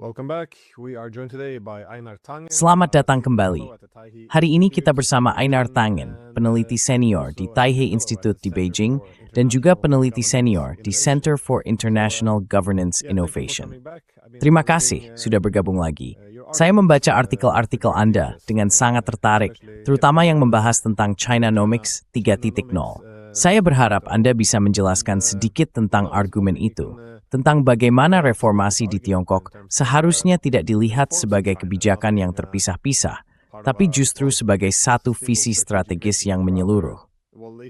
Welcome back. We are joined today by Einar Tangen. Selamat datang kembali. Hari ini kita bersama Einar Tangen, peneliti senior di Taihei Institute di Beijing, dan juga peneliti senior di Center for International Governance Innovation. Terima kasih sudah bergabung lagi. Saya membaca artikel-artikel Anda dengan sangat tertarik, terutama yang membahas tentang Chinanomics 3.0. Saya berharap Anda bisa menjelaskan sedikit tentang argumen itu, tentang bagaimana reformasi di Tiongkok seharusnya tidak dilihat sebagai kebijakan yang terpisah-pisah, tapi justru sebagai satu visi strategis yang menyeluruh.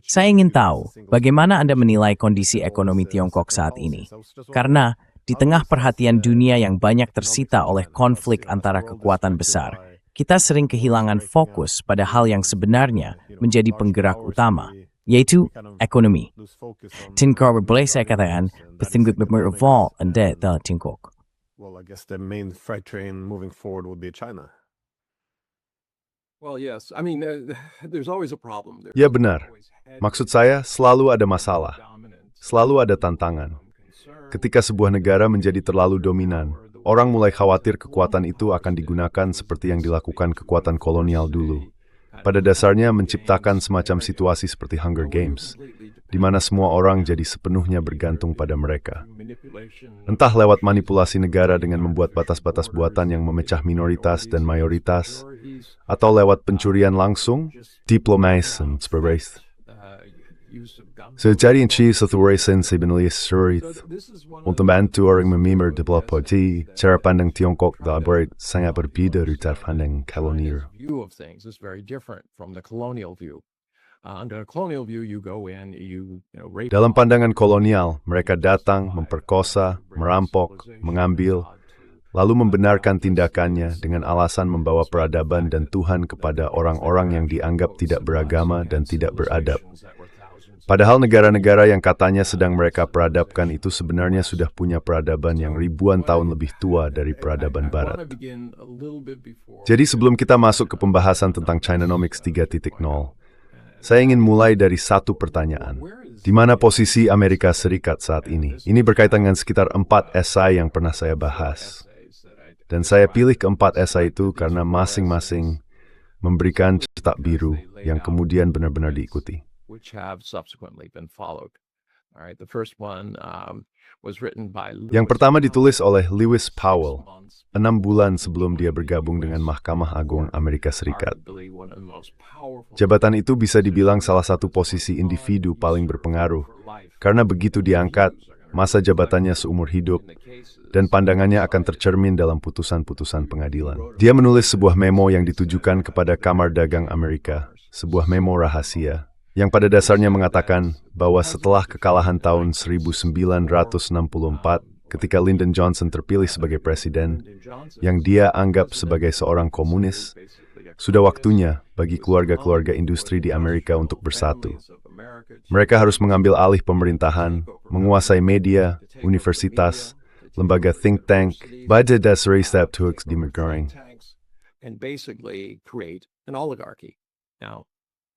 Saya ingin tahu bagaimana Anda menilai kondisi ekonomi Tiongkok saat ini, karena di tengah perhatian dunia yang banyak tersita oleh konflik antara kekuatan besar, kita sering kehilangan fokus pada hal yang sebenarnya menjadi penggerak utama, yaitu ekonomi. Tiongkok boleh saya katakan bertingkat berrevolve Anda di Tiongkok. Well, I guess the main freight train moving forward would be China. Well, yes. I mean, there's always a problem. Ya benar. Maksud saya, selalu ada masalah. Selalu ada tantangan. Ketika sebuah negara menjadi terlalu dominan, orang mulai khawatir kekuatan itu akan digunakan seperti yang dilakukan kekuatan kolonial dulu. Pada dasarnya menciptakan semacam situasi seperti Hunger Games, di mana semua orang jadi sepenuhnya bergantung pada mereka. Entah lewat manipulasi negara dengan membuat batas-batas buatan yang memecah minoritas dan mayoritas, atau lewat pencurian langsung, diplomasi dan sebagainya. Sejadi setelah sebenarnya sulit untuk membantu orang memimar diplomasi, cara pandang Tiongkok dapat sangat berbeda dari cara pandang kolonial. Dalam pandangan kolonial, mereka datang, memperkosa, merampok, mengambil, lalu membenarkan tindakannya dengan alasan membawa peradaban dan Tuhan kepada orang-orang yang dianggap tidak beragama dan tidak beradab. Padahal negara-negara yang katanya sedang mereka peradabkan itu sebenarnya sudah punya peradaban yang ribuan tahun lebih tua dari peradaban Barat. Jadi sebelum kita masuk ke pembahasan tentang Chinanomics 3.0, saya ingin mulai dari satu pertanyaan. Di mana posisi Amerika Serikat saat ini? Ini berkaitan dengan sekitar 4 esai yang pernah saya bahas. Dan saya pilih keempat esai itu karena masing-masing memberikan cetak biru yang kemudian benar-benar diikuti. Yang pertama ditulis oleh Lewis Powell, 6 bulan sebelum dia bergabung dengan Mahkamah Agung Amerika Serikat. Jabatan itu bisa dibilang salah satu posisi individu paling berpengaruh, karena begitu diangkat, masa jabatannya seumur hidup, dan pandangannya akan tercermin dalam putusan-putusan pengadilan. Dia menulis sebuah memo yang ditujukan kepada Kamar Dagang Amerika, sebuah memo rahasia, yang pada dasarnya mengatakan bahwa setelah kekalahan tahun 1964 ketika Lyndon Johnson terpilih sebagai presiden, yang dia anggap sebagai seorang komunis, sudah waktunya bagi keluarga-keluarga industri di Amerika untuk bersatu. Mereka harus mengambil alih pemerintahan, menguasai media, universitas, lembaga think tank, baca dasar step to democracy, and basically create an oligarchy. Now,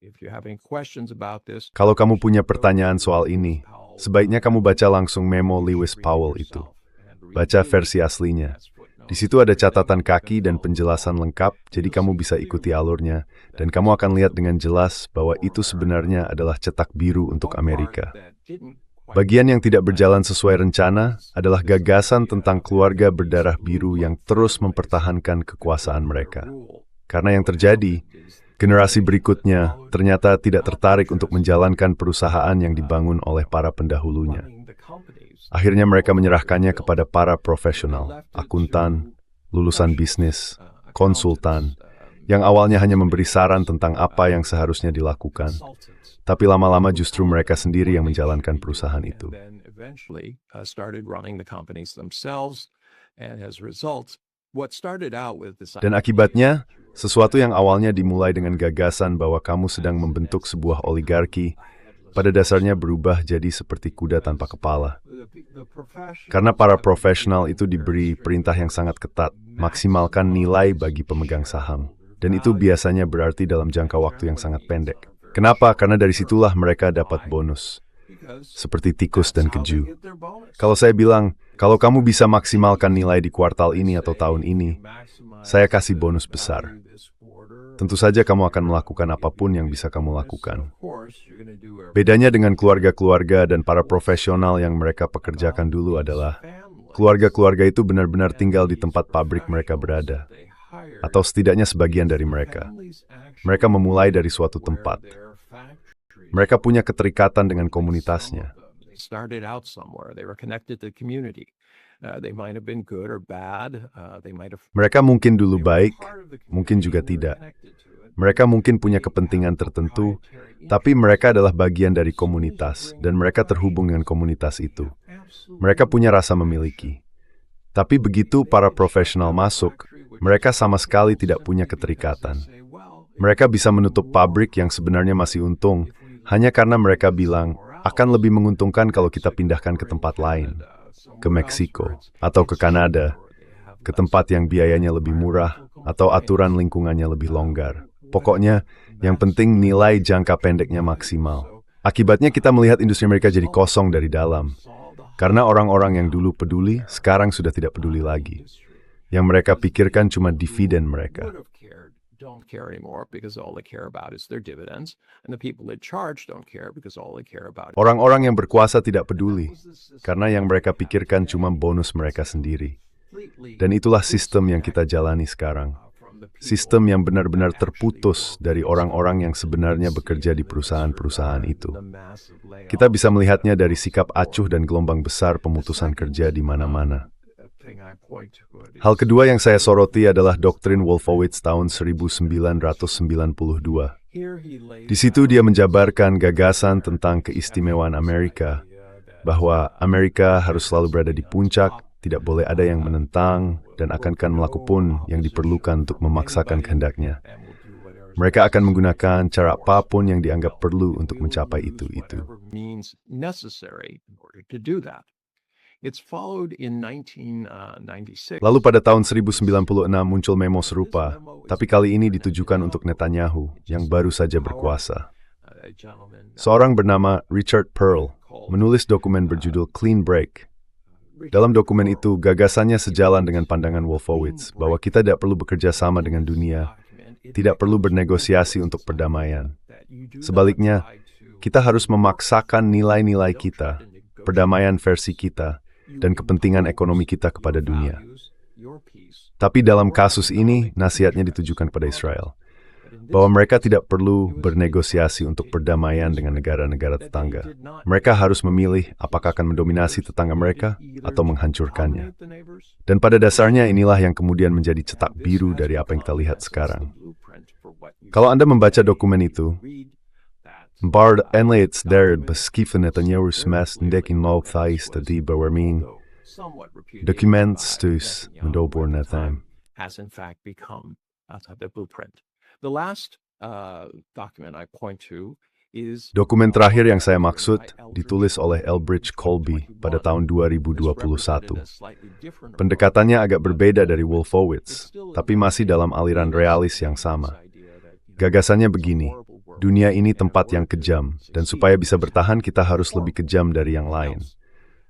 if you have any questions about this, Kalau kamu punya pertanyaan soal ini, sebaiknya kamu baca langsung memo Lewis Powell itu. Baca versi aslinya. Di situ ada catatan kaki dan penjelasan lengkap, jadi kamu bisa ikuti alurnya, dan kamu akan lihat dengan jelas bahwa itu sebenarnya adalah cetak biru untuk Amerika. Bagian yang tidak berjalan sesuai rencana adalah gagasan tentang keluarga berdarah biru yang terus mempertahankan kekuasaan mereka. Karena yang terjadi, generasi berikutnya ternyata tidak tertarik untuk menjalankan perusahaan yang dibangun oleh para pendahulunya. Akhirnya mereka menyerahkannya kepada para profesional, akuntan, lulusan bisnis, konsultan, yang awalnya hanya memberi saran tentang apa yang seharusnya dilakukan. Tapi lama-lama justru mereka sendiri yang menjalankan perusahaan itu. Dan akibatnya, sesuatu yang awalnya dimulai dengan gagasan bahwa kamu sedang membentuk sebuah oligarki, pada dasarnya berubah jadi seperti kuda tanpa kepala. Karena para profesional itu diberi perintah yang sangat ketat, maksimalkan nilai bagi pemegang saham. Dan itu biasanya berarti dalam jangka waktu yang sangat pendek. Kenapa? Karena dari situlah mereka dapat bonus. Seperti tikus dan keju. Kalau saya bilang, Kalau kamu bisa maksimalkan nilai di kuartal ini atau tahun ini, saya kasih bonus besar. Tentu saja kamu akan melakukan apapun yang bisa kamu lakukan. Bedanya dengan keluarga-keluarga dan para profesional yang mereka pekerjakan dulu adalah keluarga-keluarga itu benar-benar tinggal di tempat pabrik mereka berada, atau setidaknya sebagian dari mereka. Mereka memulai dari suatu tempat. Mereka punya keterikatan dengan komunitasnya. Mereka mungkin dulu baik, mungkin juga tidak. Mereka mungkin punya kepentingan tertentu, tapi mereka adalah bagian dari komunitas, dan mereka terhubung dengan komunitas itu. Mereka punya rasa memiliki. Tapi begitu para profesional masuk, mereka sama sekali tidak punya keterikatan. Mereka bisa menutup pabrik yang sebenarnya masih untung, hanya karena mereka bilang, akan lebih menguntungkan kalau kita pindahkan ke tempat lain, ke Meksiko, atau ke Kanada, ke tempat yang biayanya lebih murah, atau aturan lingkungannya lebih longgar. Pokoknya, yang penting nilai jangka pendeknya maksimal. Akibatnya kita melihat industri Amerika jadi kosong dari dalam. Karena orang-orang yang dulu peduli, sekarang sudah tidak peduli lagi. Yang mereka pikirkan cuma dividen mereka. Don't care anymore because all they care about is their dividends, and the people in charge don't care because all they care about. Orang-orang yang berkuasa tidak peduli, karena yang mereka pikirkan cuma bonus mereka sendiri. Dan itulah sistem yang kita jalani sekarang. Sistem yang benar-benar terputus dari orang-orang yang sebenarnya bekerja di perusahaan-perusahaan itu. Kita bisa melihatnya dari sikap acuh dan gelombang besar pemutusan kerja di mana-mana. Hal kedua yang saya soroti adalah doktrin Wolfowitz tahun 1992. Di situ dia menjabarkan gagasan tentang keistimewaan Amerika, bahwa Amerika harus selalu berada di puncak, tidak boleh ada yang menentang, dan akan melakukan yang diperlukan untuk memaksakan kehendaknya. Mereka akan menggunakan cara apapun yang dianggap perlu untuk mencapai itu. Lalu pada tahun 1096 muncul memo serupa, tapi kali ini ditujukan untuk Netanyahu yang baru saja berkuasa. Seorang bernama Richard Pearl menulis dokumen berjudul Clean Break. Dalam dokumen itu, gagasannya sejalan dengan pandangan Wolfowitz bahwa kita tidak perlu bekerja sama dengan dunia, tidak perlu bernegosiasi untuk perdamaian. Sebaliknya, kita harus memaksakan nilai-nilai kita, perdamaian versi kita, dan kepentingan ekonomi kita kepada dunia. Tapi dalam kasus ini, nasihatnya ditujukan pada Israel, bahwa mereka tidak perlu bernegosiasi untuk perdamaian dengan negara-negara tetangga. Mereka harus memilih apakah akan mendominasi tetangga mereka atau menghancurkannya. Dan pada dasarnya inilah yang kemudian menjadi cetak biru dari apa yang kita lihat sekarang. Kalau Anda membaca dokumen itu, Bard enleds där beskriver Netanyahus mest indekin thais tadi bewerming dokumentstus mendobor Netanyah. Has in fact become the blueprint. The last document I point to is dokumen terakhir yang saya maksud ditulis oleh Elbridge Colby pada tahun 2021. Pendekatannya agak berbeda dari Wolfowitz, tapi masih dalam aliran realis yang sama. Gagasannya begini, dunia ini tempat yang kejam, dan supaya bisa bertahan kita harus lebih kejam dari yang lain.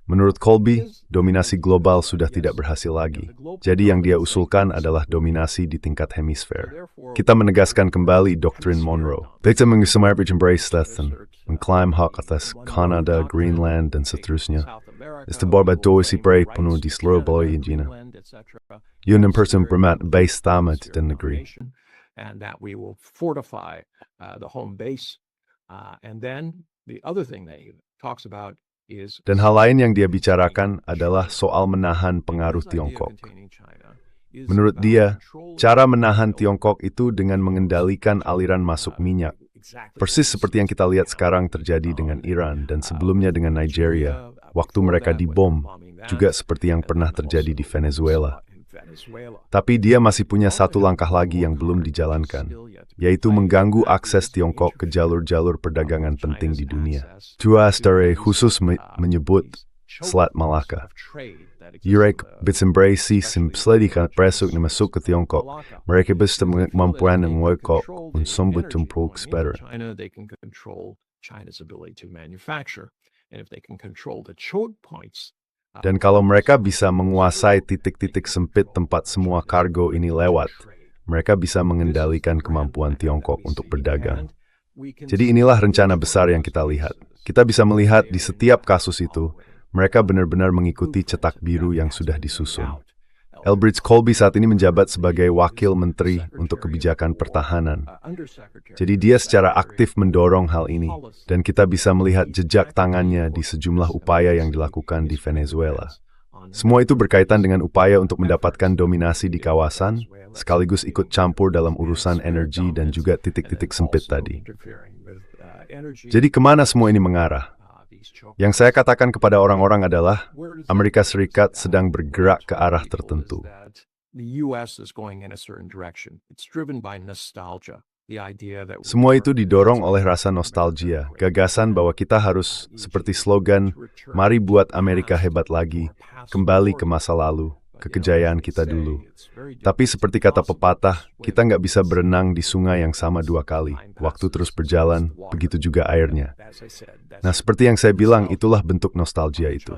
Menurut Colby, dominasi global sudah tidak berhasil lagi. Jadi yang dia usulkan adalah dominasi di tingkat hemisfer. Kita menegaskan kembali doktrin Monroe. Kita mengesampingkan embrace Stetson, mengklaim hak atas Kanada, Greenland, dan seterusnya. Istibarbadosi pray penuh di seluruh bawah China. Yun person bermat base tamat dan negeri. And that we will fortify the home base. And then the other thing that he talks about is... Dan hal lain yang dia bicarakan adalah soal menahan pengaruh Tiongkok. Menurut dia, cara menahan Tiongkok itu dengan mengendalikan aliran masuk minyak. Persis seperti yang kita lihat sekarang terjadi dengan Iran dan sebelumnya dengan Nigeria, waktu mereka dibom, juga seperti yang pernah terjadi di Venezuela. Tapi dia masih punya satu langkah lagi yang belum dijalankan, yaitu mengganggu akses Tiongkok ke jalur-jalur perdagangan penting di dunia. Tua Stare khusus menyebut Selat Malaka. Yurek Bitsembrasi simpledikan presuk na masuk ke Tiongkok. Mereka bisa kemampuan ng wekok unsambut tumpuk better. They can control China's ability to manufacture. And if they can control the choke points Dan kalau mereka bisa menguasai titik-titik sempit tempat semua kargo ini lewat, mereka bisa mengendalikan kemampuan Tiongkok untuk berdagang. Jadi inilah rencana besar yang kita lihat. Kita bisa melihat di setiap kasus itu, mereka benar-benar mengikuti cetak biru yang sudah disusun. Elbridge Colby saat ini menjabat sebagai Wakil Menteri untuk Kebijakan Pertahanan. Jadi dia secara aktif mendorong hal ini, dan kita bisa melihat jejak tangannya di sejumlah upaya yang dilakukan di Venezuela. Semua itu berkaitan dengan upaya untuk mendapatkan dominasi di kawasan, sekaligus ikut campur dalam urusan energi dan juga titik-titik sempit tadi. Jadi kemana semua ini mengarah? Yang saya katakan kepada orang-orang adalah, Amerika Serikat sedang bergerak ke arah tertentu. Semua itu didorong oleh rasa nostalgia, gagasan bahwa kita harus, seperti slogan, mari buat Amerika hebat lagi, kembali ke masa lalu, ke kejayaan kita dulu. Tapi seperti kata pepatah, kita nggak bisa berenang di sungai yang sama dua kali. Waktu terus berjalan, begitu juga airnya. Nah, seperti yang saya bilang, itulah bentuk nostalgia itu.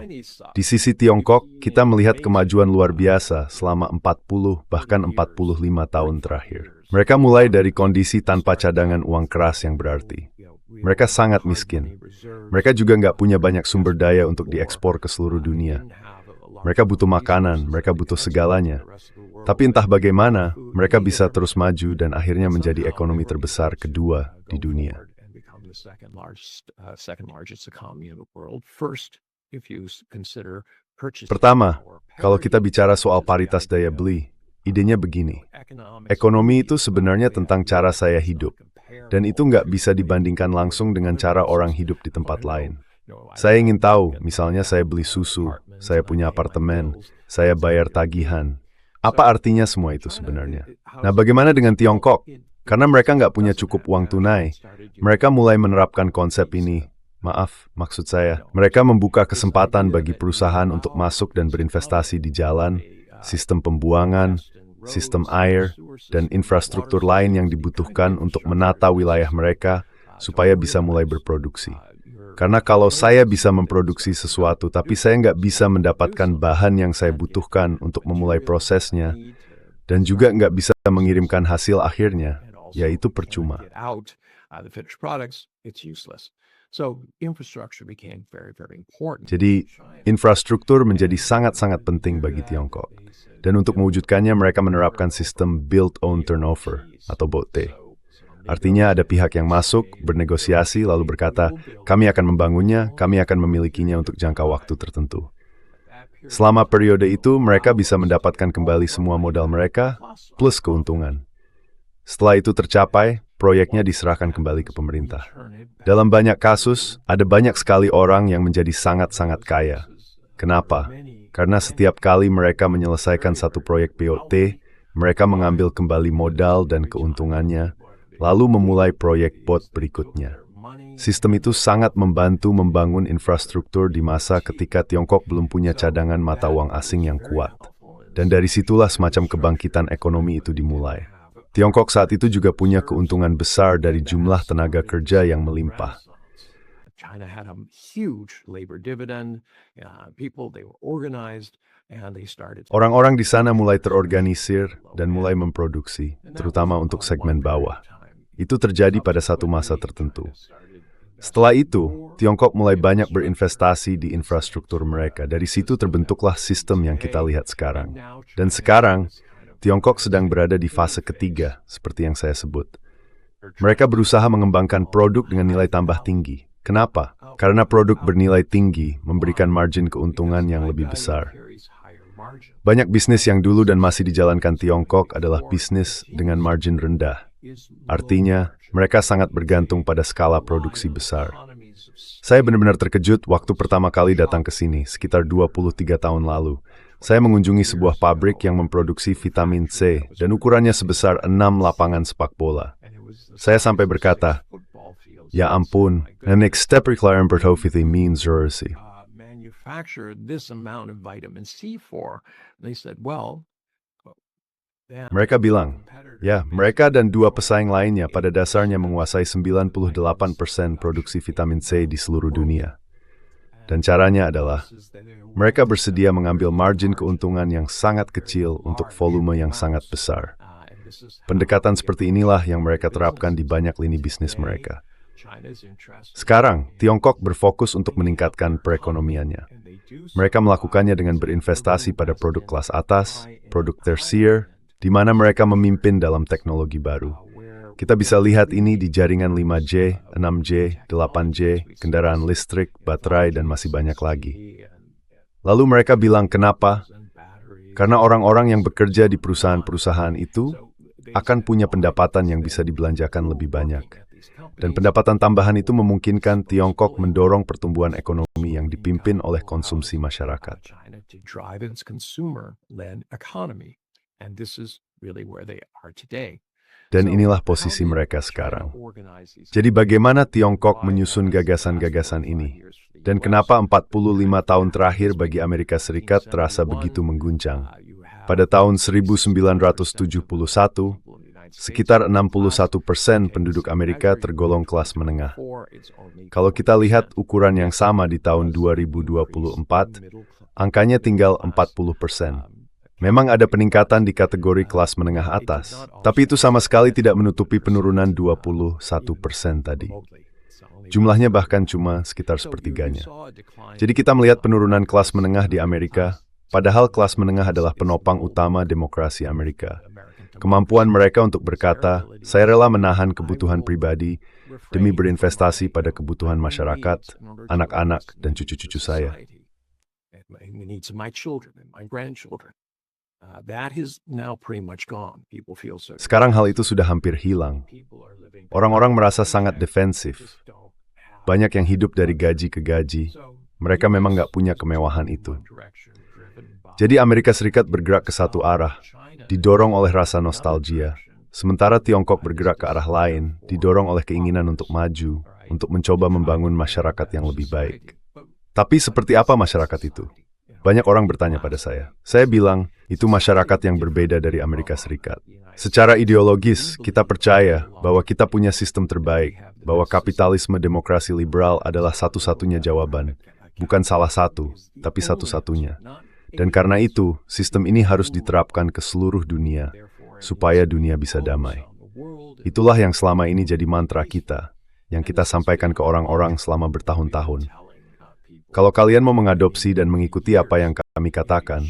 Di sisi Tiongkok, kita melihat kemajuan luar biasa selama 40, bahkan 45 tahun terakhir. Mereka mulai dari kondisi tanpa cadangan uang keras yang berarti. Mereka sangat miskin. Mereka juga nggak punya banyak sumber daya untuk diekspor ke seluruh dunia. Mereka butuh makanan, mereka butuh segalanya. Tapi entah bagaimana, mereka bisa terus maju dan akhirnya menjadi ekonomi terbesar kedua di dunia. Pertama, kalau kita bicara soal paritas daya beli, idenya begini. Ekonomi itu sebenarnya tentang cara saya hidup. Dan itu nggak bisa dibandingkan langsung dengan cara orang hidup di tempat lain. Saya ingin tahu, misalnya saya beli susu, saya punya apartemen, saya bayar tagihan. Apa artinya semua itu sebenarnya? Nah, bagaimana dengan Tiongkok? Karena mereka nggak punya cukup uang tunai, mereka mulai menerapkan konsep ini. Maksud saya, mereka membuka kesempatan bagi perusahaan untuk masuk dan berinvestasi di jalan, sistem pembuangan, sistem air, dan infrastruktur lain yang dibutuhkan untuk menata wilayah mereka supaya bisa mulai berproduksi. Karena kalau saya bisa memproduksi sesuatu, tapi saya nggak bisa mendapatkan bahan yang saya butuhkan untuk memulai prosesnya, dan juga nggak bisa mengirimkan hasil akhirnya, yaitu percuma. Jadi, infrastruktur menjadi sangat-sangat penting bagi Tiongkok. Dan untuk mewujudkannya, mereka menerapkan sistem Build Own Turnover, atau BOT. Artinya ada pihak yang masuk, bernegosiasi, lalu berkata, kami akan membangunnya, kami akan memilikinya untuk jangka waktu tertentu. Selama periode itu, mereka bisa mendapatkan kembali semua modal mereka, plus keuntungan. Setelah itu tercapai, proyeknya diserahkan kembali ke pemerintah. Dalam banyak kasus, ada banyak sekali orang yang menjadi sangat-sangat kaya. Kenapa? Karena setiap kali mereka menyelesaikan satu proyek BOT, mereka mengambil kembali modal dan keuntungannya, lalu memulai proyek BOT berikutnya. Sistem itu sangat membantu membangun infrastruktur di masa ketika Tiongkok belum punya cadangan mata uang asing yang kuat. Dan dari situlah semacam kebangkitan ekonomi itu dimulai. Tiongkok saat itu juga punya keuntungan besar dari jumlah tenaga kerja yang melimpah. Orang-orang di sana mulai terorganisir dan mulai memproduksi, terutama untuk segmen bawah. Itu terjadi pada satu masa tertentu. Setelah itu, Tiongkok mulai banyak berinvestasi di infrastruktur mereka. Dari situ terbentuklah sistem yang kita lihat sekarang. Dan sekarang, Tiongkok sedang berada di fase ketiga, seperti yang saya sebut. Mereka berusaha mengembangkan produk dengan nilai tambah tinggi. Kenapa? Karena produk bernilai tinggi memberikan margin keuntungan yang lebih besar. Banyak bisnis yang dulu dan masih dijalankan Tiongkok adalah bisnis dengan margin rendah. Artinya, mereka sangat bergantung pada skala produksi besar. Saya benar-benar terkejut waktu pertama kali datang ke sini, sekitar 23 tahun lalu. Saya mengunjungi sebuah pabrik yang memproduksi vitamin C, dan ukurannya sebesar 6 lapangan sepak bola. Saya sampai berkata, ya ampun, an exemplary bertoviti means Jersey. Mereka bilang, ya, mereka dan dua pesaing lainnya pada dasarnya menguasai 98% produksi vitamin C di seluruh dunia. Dan caranya adalah mereka bersedia mengambil margin keuntungan yang sangat kecil untuk volume yang sangat besar. Pendekatan seperti inilah yang mereka terapkan di banyak lini bisnis mereka. Sekarang, Tiongkok berfokus untuk meningkatkan perekonomiannya. Mereka melakukannya dengan berinvestasi pada produk kelas atas, produk tersier, di mana mereka memimpin dalam teknologi baru. Kita bisa lihat ini di jaringan 5G, 6G, 8G, kendaraan listrik, baterai, dan masih banyak lagi. Lalu mereka bilang kenapa? Karena orang-orang yang bekerja di perusahaan-perusahaan itu akan punya pendapatan yang bisa dibelanjakan lebih banyak. Dan pendapatan tambahan itu memungkinkan Tiongkok mendorong pertumbuhan ekonomi yang dipimpin oleh konsumsi masyarakat. Dan inilah posisi mereka sekarang. Jadi bagaimana Tiongkok menyusun gagasan-gagasan ini? Dan kenapa 45 tahun terakhir bagi Amerika Serikat terasa begitu mengguncang? Pada tahun 1971, sekitar 61% penduduk Amerika tergolong kelas menengah. Kalau kita lihat ukuran yang sama di tahun 2024, angkanya tinggal 40%. Memang ada peningkatan di kategori kelas menengah atas, tapi itu sama sekali tidak menutupi penurunan 21% tadi. Jumlahnya bahkan cuma sekitar sepertiganya. Jadi kita melihat penurunan kelas menengah di Amerika, padahal kelas menengah adalah penopang utama demokrasi Amerika. Kemampuan mereka untuk berkata, saya rela menahan kebutuhan pribadi demi berinvestasi pada kebutuhan masyarakat, anak-anak, dan cucu-cucu saya. Sekarang hal itu sudah hampir hilang. Orang-orang merasa sangat defensif. Banyak yang hidup dari gaji ke gaji. Mereka memang nggak punya kemewahan itu. Jadi Amerika Serikat bergerak ke satu arah, didorong oleh rasa nostalgia. Sementara Tiongkok bergerak ke arah lain, didorong oleh keinginan untuk maju, untuk mencoba membangun masyarakat yang lebih baik. Tapi seperti apa masyarakat itu? Banyak orang bertanya pada saya. Saya bilang, itu masyarakat yang berbeda dari Amerika Serikat. Secara ideologis, kita percaya bahwa kita punya sistem terbaik, bahwa kapitalisme demokrasi liberal adalah satu-satunya jawaban. Bukan salah satu, tapi satu-satunya. Dan karena itu, sistem ini harus diterapkan ke seluruh dunia, supaya dunia bisa damai. Itulah yang selama ini jadi mantra kita, yang kita sampaikan ke orang-orang selama bertahun-tahun. Kalau kalian mau mengadopsi dan mengikuti apa yang kami katakan,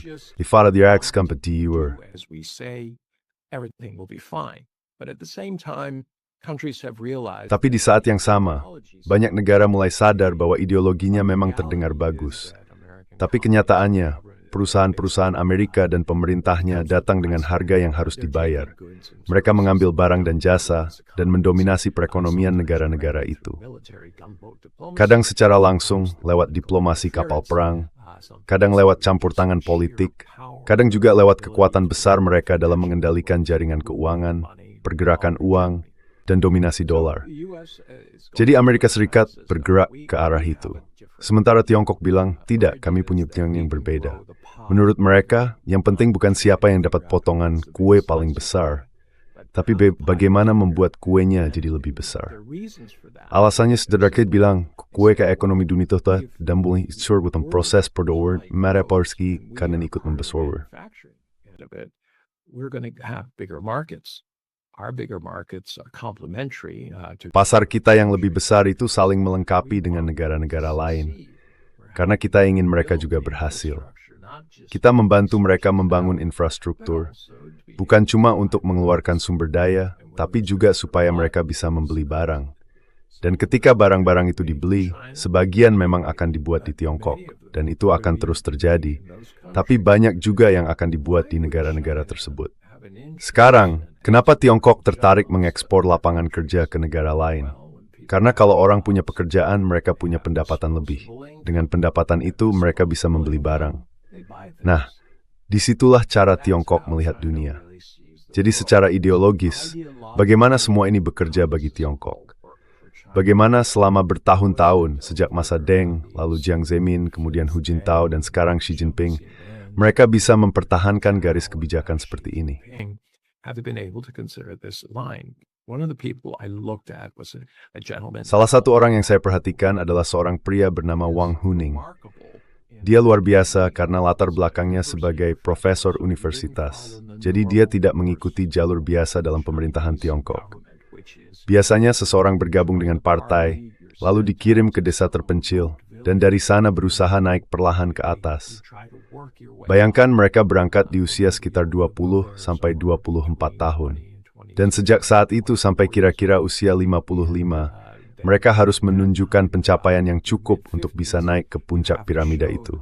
tapi di saat yang sama, banyak negara mulai sadar bahwa ideologinya memang terdengar bagus. Tapi kenyataannya, perusahaan-perusahaan Amerika dan pemerintahnya datang dengan harga yang harus dibayar. Mereka mengambil barang dan jasa dan mendominasi perekonomian negara-negara itu. Kadang secara langsung lewat diplomasi kapal perang, kadang lewat campur tangan politik, kadang juga lewat kekuatan besar mereka dalam mengendalikan jaringan keuangan, pergerakan uang, dan dominasi dolar. Jadi Amerika Serikat bergerak ke arah itu. Sementara Tiongkok bilang, tidak, kami punya plan yang berbeda. Menurut mereka, yang penting bukan siapa yang dapat potongan kue paling besar, tapi bagaimana membuat kuenya jadi lebih besar. Alasannya sederhana bilang, kue ke ekonomi dunia itu dan boleh isur dengan proses perdoa, mereka pergi karena ikut membesar. Pasar kita yang lebih besar itu saling melengkapi dengan negara-negara lain, karena kita ingin mereka juga berhasil. Kita membantu mereka membangun infrastruktur, bukan cuma untuk mengeluarkan sumber daya, tapi juga supaya mereka bisa membeli barang. Dan ketika barang-barang itu dibeli, sebagian memang akan dibuat di Tiongkok, dan itu akan terus terjadi. Tapi banyak juga yang akan dibuat di negara-negara tersebut. Sekarang, kenapa Tiongkok tertarik mengekspor lapangan kerja ke negara lain? Karena kalau orang punya pekerjaan, mereka punya pendapatan lebih. Dengan pendapatan itu, mereka bisa membeli barang. Nah, disitulah cara Tiongkok melihat dunia. Jadi secara ideologis, bagaimana semua ini bekerja bagi Tiongkok? Bagaimana selama bertahun-tahun, sejak masa Deng, lalu Jiang Zemin, kemudian Hu Jintao, dan sekarang Xi Jinping, mereka bisa mempertahankan garis kebijakan seperti ini. One of the people I looked at was a gentleman. Salah satu orang yang saya perhatikan adalah seorang pria bernama Wang Huning. Dia luar biasa karena latar belakangnya sebagai profesor universitas. Jadi dia tidak mengikuti jalur biasa dalam pemerintahan Tiongkok. Biasanya seseorang bergabung dengan partai, lalu dikirim ke desa terpencil, dan dari sana berusaha naik perlahan ke atas. Bayangkan mereka berangkat di usia sekitar 20 sampai 24 tahun. Dan sejak saat itu sampai kira-kira usia 55, mereka harus menunjukkan pencapaian yang cukup untuk bisa naik ke puncak piramida itu.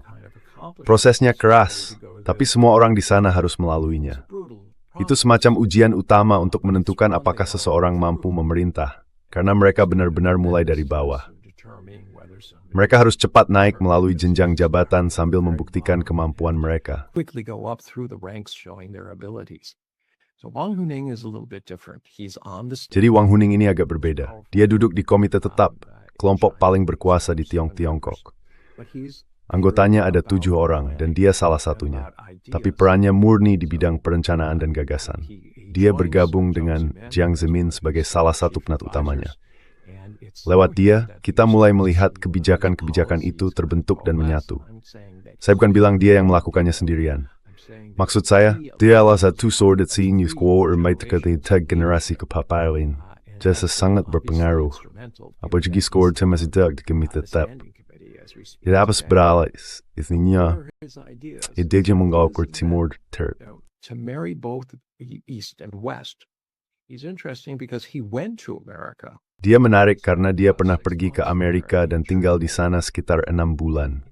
Prosesnya keras, tapi semua orang di sana harus melaluinya. Itu semacam ujian utama untuk menentukan apakah seseorang mampu memerintah, karena mereka benar-benar mulai dari bawah. Mereka harus cepat naik melalui jenjang jabatan sambil membuktikan kemampuan mereka. Jadi Wang Huning ini agak berbeda. Dia duduk di komite tetap, kelompok paling berkuasa di Tiongkok. Anggotanya ada 7 orang, dan dia salah satunya. Tapi perannya murni di bidang perencanaan dan gagasan. Dia bergabung dengan Jiang Zemin sebagai salah satu penat utamanya. Lewat dia, kita mulai melihat kebijakan-kebijakan itu terbentuk dan menyatu. Saya bukan bilang dia yang melakukannya sendirian. Maksud saya, dia adalah satu sordid senior squad tag generasi kepapaian. Jasa sangat berpengaruh. Apalagi squad masih di komite tetap. Tidak apa seberalis, isinya, ide mengakur timur ter. To marry both East and West. He's interesting because he went to America. Dia menarik karena dia pernah pergi ke Amerika dan tinggal di sana sekitar 6 bulan.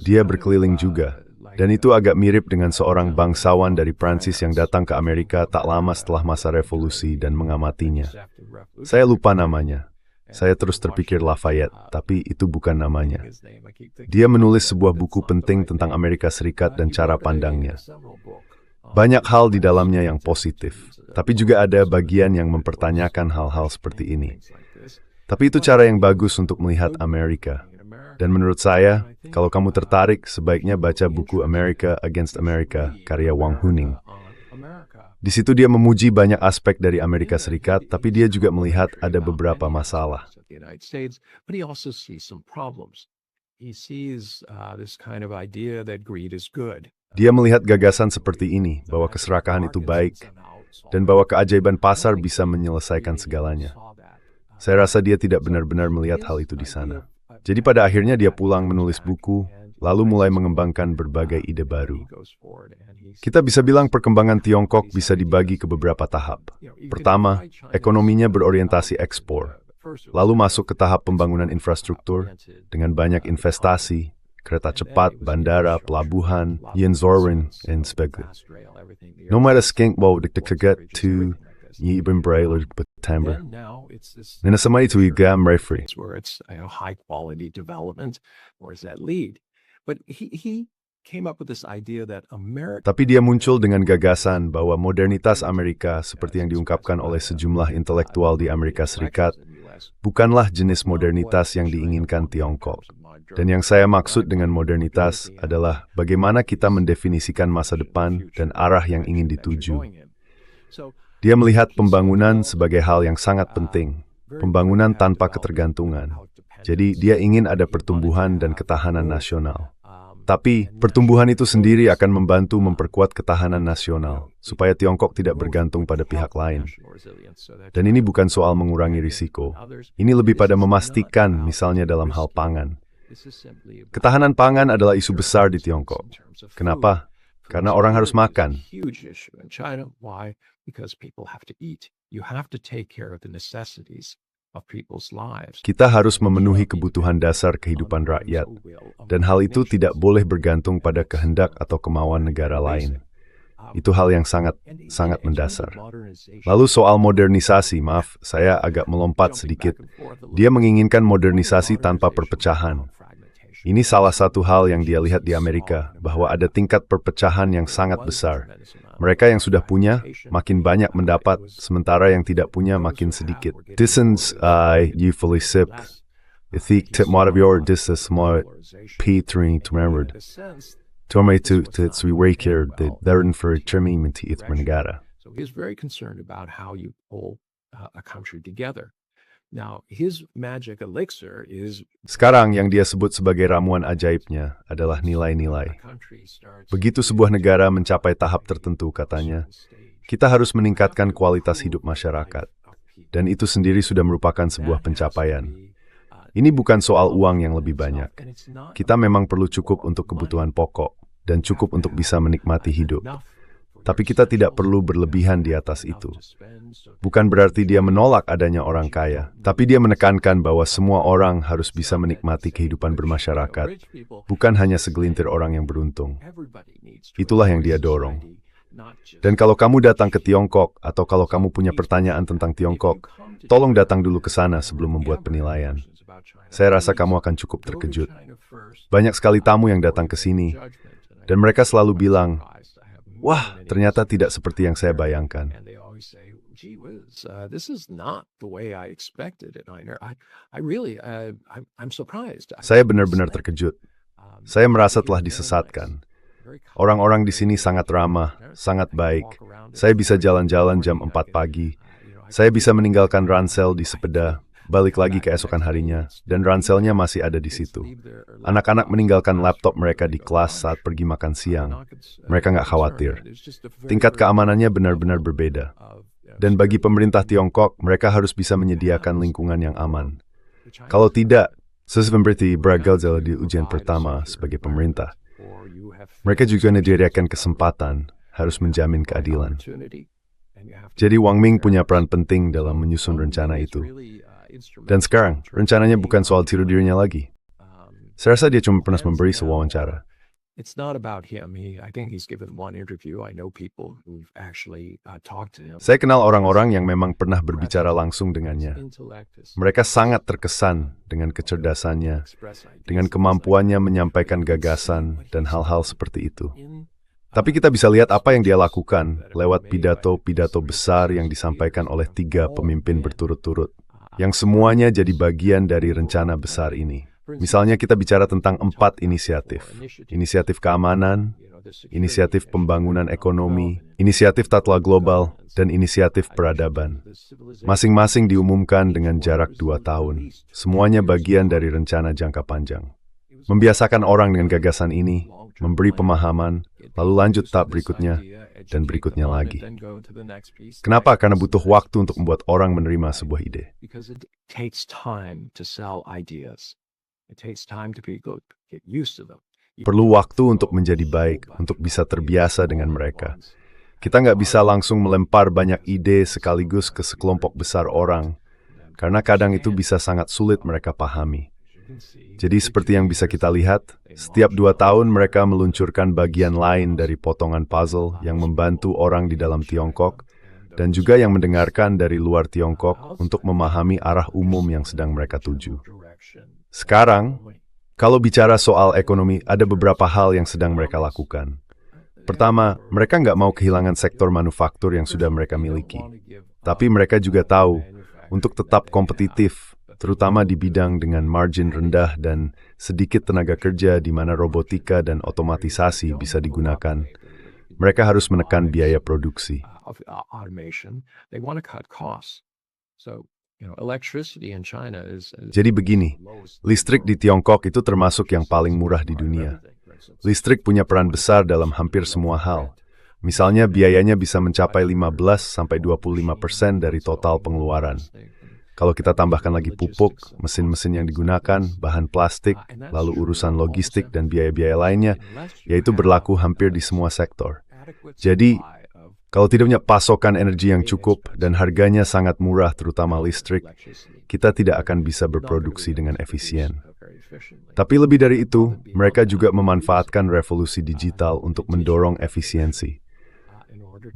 Dia berkeliling juga, dan itu agak mirip dengan seorang bangsawan dari Prancis yang datang ke Amerika tak lama setelah masa revolusi dan mengamatinya. Saya lupa namanya. Saya terus terpikir Lafayette, tapi itu bukan namanya. Dia menulis sebuah buku penting tentang Amerika Serikat dan cara pandangnya. Banyak hal di dalamnya yang positif, tapi juga ada bagian yang mempertanyakan hal-hal seperti ini. Tapi itu cara yang bagus untuk melihat Amerika. Dan menurut saya, kalau kamu tertarik, sebaiknya baca buku America Against America, karya Wang Huning. Di situ dia memuji banyak aspek dari Amerika Serikat, tapi dia juga melihat ada beberapa masalah. Dia melihat gagasan seperti ini, bahwa keserakahan itu baik, dan bahwa keajaiban pasar bisa menyelesaikan segalanya. Saya rasa dia tidak benar-benar melihat hal itu di sana. Jadi pada akhirnya dia pulang menulis buku, lalu mulai mengembangkan berbagai ide baru. Kita bisa bilang perkembangan Tiongkok bisa dibagi ke beberapa tahap. Pertama, ekonominya berorientasi ekspor, lalu masuk ke tahap pembangunan infrastruktur dengan banyak investasi, kereta cepat, bandara, pelabuhan, Yenzorwin, and sebagainya. No matter skink mau deket to Yibin Brailer September. Nina sama itu igam refree. Where it's high quality development, where does that lead? But he came up with this idea that America. Tapi dia muncul dengan gagasan bahwa modernitas Amerika seperti yang diungkapkan oleh sejumlah intelektual di Amerika Serikat bukanlah jenis modernitas yang diinginkan Tiongkok. Dan yang saya maksud dengan modernitas adalah bagaimana kita mendefinisikan masa depan dan arah yang ingin dituju. Dia melihat pembangunan sebagai hal yang sangat penting, pembangunan tanpa ketergantungan. Jadi dia ingin ada pertumbuhan dan ketahanan nasional. Tapi pertumbuhan itu sendiri akan membantu memperkuat ketahanan nasional, supaya Tiongkok tidak bergantung pada pihak lain. Dan ini bukan soal mengurangi risiko. Ini lebih pada memastikan, misalnya dalam hal pangan. Ketahanan pangan adalah isu besar di Tiongkok. Kenapa? Karena orang harus makan. Kita harus memenuhi kebutuhan dasar kehidupan rakyat, dan hal itu tidak boleh bergantung pada kehendak atau kemauan negara lain. Itu hal yang sangat mendasar. Lalu soal modernisasi, maaf, saya agak melompat sedikit. Dia menginginkan modernisasi tanpa perpecahan. Ini salah satu hal yang dia lihat di Amerika, bahwa ada tingkat perpecahan yang sangat besar. Mereka yang sudah punya, makin banyak mendapat, sementara yang tidak punya makin sedikit. Distance you fully sip. Ithik tip mod of your distance smart P3 to remember. Tome to we wake here the therein for trimming into it negara. So he's very concerned about how you pull a country together. Now, his magic elixir is Sekarang yang dia sebut sebagai ramuan ajaibnya adalah nilai-nilai. Begitu sebuah negara mencapai tahap tertentu, katanya, kita harus meningkatkan kualitas hidup masyarakat. Dan itu sendiri sudah merupakan sebuah pencapaian. Ini bukan soal uang yang lebih banyak. Kita memang perlu cukup untuk kebutuhan pokok dan cukup untuk bisa menikmati hidup. Tapi kita tidak perlu berlebihan di atas itu. Bukan berarti dia menolak adanya orang kaya, tapi dia menekankan bahwa semua orang harus bisa menikmati kehidupan bermasyarakat, bukan hanya segelintir orang yang beruntung. Itulah yang dia dorong. Dan kalau kamu datang ke Tiongkok, atau kalau kamu punya pertanyaan tentang Tiongkok, tolong datang dulu ke sana sebelum membuat penilaian. Saya rasa kamu akan cukup terkejut. Banyak sekali tamu yang datang ke sini, dan mereka selalu bilang, wah, ternyata tidak seperti yang saya bayangkan. Saya benar-benar terkejut. Saya merasa telah disesatkan. Orang-orang di sini sangat ramah, sangat baik. Saya bisa jalan-jalan jam 4 pagi. Saya bisa meninggalkan ransel di sepeda, balik lagi keesokan harinya, dan ranselnya masih ada di situ. Anak-anak meninggalkan laptop mereka di kelas saat pergi makan siang. Mereka nggak khawatir. Tingkat keamanannya benar-benar berbeda. Dan bagi pemerintah Tiongkok, mereka harus bisa menyediakan lingkungan yang aman. Kalau tidak, seperti bergagal di ujian pertama sebagai pemerintah. Mereka juga menyediakan kesempatan, harus menjamin keadilan. Jadi Wang Ming punya peran penting dalam menyusun rencana itu. Dan sekarang, rencananya bukan soal tiru dirinya lagi. Saya rasa dia cuma pernah memberi sewawancara. It's not about him. I think he's given one interview. I know people who've actually talked to him. Saya kenal orang-orang yang memang pernah berbicara langsung dengannya. Mereka sangat terkesan dengan kecerdasannya, dengan kemampuannya menyampaikan gagasan dan hal-hal seperti itu. Tapi kita bisa lihat apa yang dia lakukan lewat pidato-pidato besar yang disampaikan oleh 3 pemimpin berturut-turut, yang semuanya jadi bagian dari rencana besar ini. Misalnya kita bicara tentang 4 inisiatif. Inisiatif keamanan, inisiatif pembangunan ekonomi, inisiatif tata global, dan inisiatif peradaban. Masing-masing diumumkan dengan jarak 2 tahun. Semuanya bagian dari rencana jangka panjang. Membiasakan orang dengan gagasan ini, memberi pemahaman, lalu lanjut tahap berikutnya, dan berikutnya lagi. Kenapa? Karena butuh waktu untuk membuat orang menerima sebuah ide. Perlu waktu untuk menjadi baik, untuk bisa terbiasa dengan mereka. Kita nggak bisa langsung melempar banyak ide sekaligus ke sekelompok besar orang, karena kadang itu bisa sangat sulit mereka pahami. Jadi seperti yang bisa kita lihat, setiap 2 tahun mereka meluncurkan bagian lain dari potongan puzzle yang membantu orang di dalam Tiongkok, dan juga yang mendengarkan dari luar Tiongkok untuk memahami arah umum yang sedang mereka tuju. Sekarang, kalau bicara soal ekonomi, ada beberapa hal yang sedang mereka lakukan. Pertama, mereka nggak mau kehilangan sektor manufaktur yang sudah mereka miliki. Tapi mereka juga tahu, untuk tetap kompetitif, terutama di bidang dengan margin rendah dan sedikit tenaga kerja di mana robotika dan otomatisasi bisa digunakan, mereka harus menekan biaya produksi. Jadi begini, listrik di Tiongkok itu termasuk yang paling murah di dunia. Listrik punya peran besar dalam hampir semua hal. Misalnya biayanya bisa mencapai 15-25% dari total pengeluaran. Kalau kita tambahkan lagi pupuk, mesin-mesin yang digunakan, bahan plastik, lalu urusan logistik dan biaya-biaya lainnya, yaitu berlaku hampir di semua sektor. Jadi, kalau tidak punya pasokan energi yang cukup dan harganya sangat murah, terutama listrik, kita tidak akan bisa berproduksi dengan efisien. Tapi lebih dari itu, mereka juga memanfaatkan revolusi digital untuk mendorong efisiensi.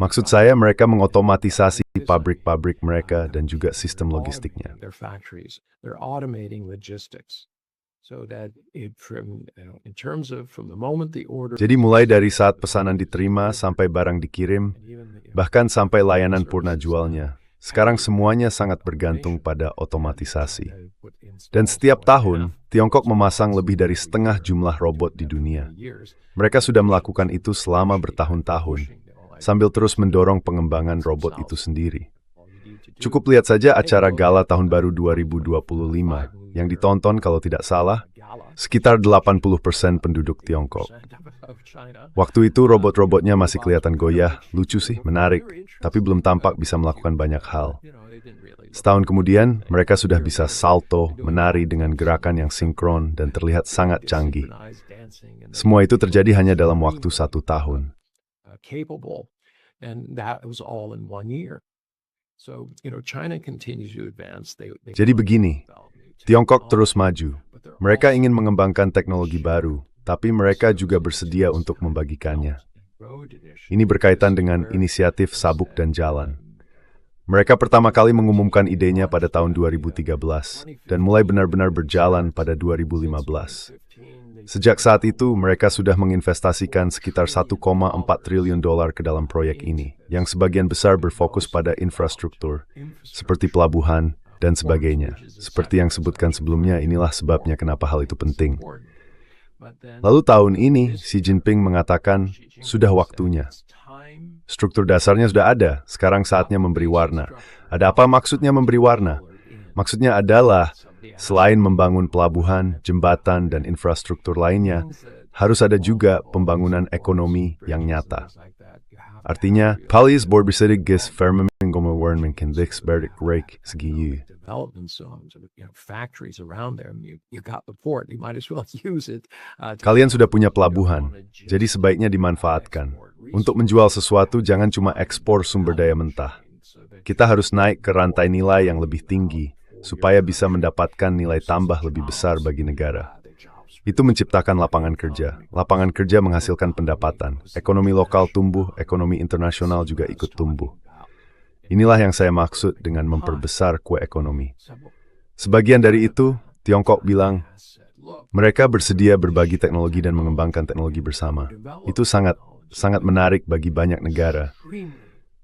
Maksud saya, mereka mengotomatisasi pabrik-pabrik mereka dan juga sistem logistiknya. Jadi mulai dari saat pesanan diterima sampai barang dikirim, bahkan sampai layanan purna jualnya, sekarang semuanya sangat bergantung pada otomatisasi. Dan setiap tahun, Tiongkok memasang lebih dari setengah jumlah robot di dunia. Mereka sudah melakukan itu selama bertahun-tahun, sambil terus mendorong pengembangan robot itu sendiri. Cukup lihat saja acara Gala Tahun Baru 2025 yang ditonton kalau tidak salah, sekitar 80% penduduk Tiongkok. Waktu itu robot-robotnya masih kelihatan goyah, lucu sih, menarik, tapi belum tampak bisa melakukan banyak hal. Setahun kemudian, mereka sudah bisa salto, menari dengan gerakan yang sinkron dan terlihat sangat canggih. Semua itu terjadi hanya dalam waktu 1 tahun. Jadi begini, Tiongkok terus maju. Mereka ingin mengembangkan teknologi baru, tapi mereka juga bersedia untuk membagikannya. Ini berkaitan dengan inisiatif Sabuk dan Jalan. Mereka pertama kali mengumumkan idenya pada tahun 2013 dan mulai benar-benar berjalan pada 2015. Sejak saat itu, mereka sudah menginvestasikan sekitar 1,4 triliun dolar ke dalam proyek ini, yang sebagian besar berfokus pada infrastruktur, seperti pelabuhan dan sebagainya. Seperti yang sebutkan sebelumnya, inilah sebabnya kenapa hal itu penting. Lalu tahun ini, Xi Jinping mengatakan, sudah waktunya. Struktur dasarnya sudah ada, sekarang saatnya memberi warna. Ada apa maksudnya memberi warna? Maksudnya adalah, selain membangun pelabuhan, jembatan, dan infrastruktur lainnya, harus ada juga pembangunan ekonomi yang nyata. Artinya, Pali's Borbisidig Gis Fermengoma Warnmen Kendix Berdik Rake Sgiyu. Kalian sudah punya pelabuhan, jadi sebaiknya dimanfaatkan. Untuk menjual sesuatu, jangan cuma ekspor sumber daya mentah. Kita harus naik ke rantai nilai yang lebih tinggi, supaya bisa mendapatkan nilai tambah lebih besar bagi negara. Itu menciptakan lapangan kerja. Lapangan kerja menghasilkan pendapatan. Ekonomi lokal tumbuh, ekonomi internasional juga ikut tumbuh. Inilah yang saya maksud dengan memperbesar kue ekonomi. Sebagian dari itu, Tiongkok bilang, mereka bersedia berbagi teknologi dan mengembangkan teknologi bersama. Itu sangat menarik bagi banyak negara.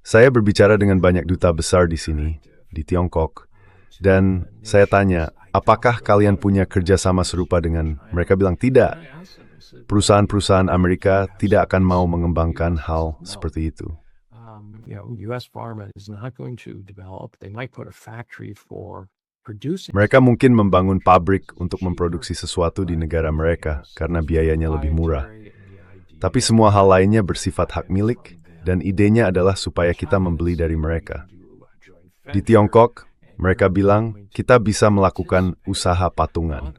Saya berbicara dengan banyak duta besar di sini, di Tiongkok, dan saya tanya, apakah kalian punya kerjasama serupa dengan mereka? Bilang tidak. Perusahaan-perusahaan Amerika tidak akan mau mengembangkan hal seperti itu. Mereka mungkin membangun pabrik untuk memproduksi sesuatu di negara mereka karena biayanya lebih murah. Tapi semua hal lainnya bersifat hak milik, dan idenya adalah supaya kita membeli dari mereka. Di Tiongkok, mereka bilang, kita bisa melakukan usaha patungan.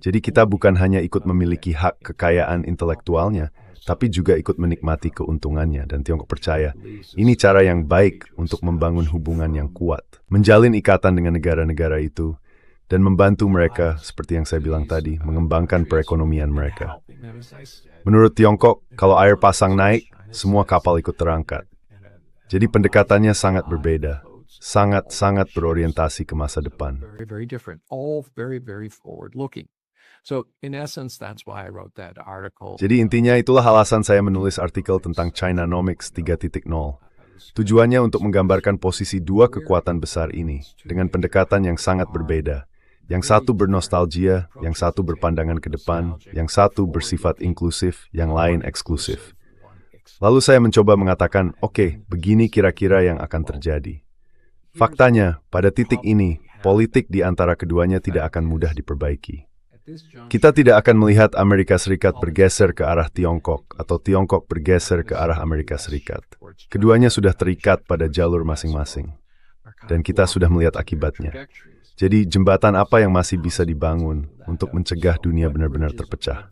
Jadi kita bukan hanya ikut memiliki hak kekayaan intelektualnya, tapi juga ikut menikmati keuntungannya. Dan Tiongkok percaya, ini cara yang baik untuk membangun hubungan yang kuat. Menjalin ikatan dengan negara-negara itu, dan membantu mereka, seperti yang saya bilang tadi, mengembangkan perekonomian mereka. Menurut Tiongkok, kalau air pasang naik, semua kapal ikut terangkat. Jadi pendekatannya sangat berbeda. Sangat berorientasi ke masa depan. Jadi intinya itulah alasan saya menulis artikel tentang Chinanomics 3.0. Tujuannya untuk menggambarkan posisi dua kekuatan besar ini dengan pendekatan yang sangat berbeda. Yang satu bernostalgia, yang satu berpandangan ke depan, yang satu bersifat inklusif, yang lain eksklusif. Lalu saya mencoba mengatakan, oke, begini kira-kira yang akan terjadi. Faktanya, pada titik ini, politik di antara keduanya tidak akan mudah diperbaiki. Kita tidak akan melihat Amerika Serikat bergeser ke arah Tiongkok atau Tiongkok bergeser ke arah Amerika Serikat. Keduanya sudah terikat pada jalur masing-masing. Dan kita sudah melihat akibatnya. Jadi jembatan apa yang masih bisa dibangun untuk mencegah dunia benar-benar terpecah?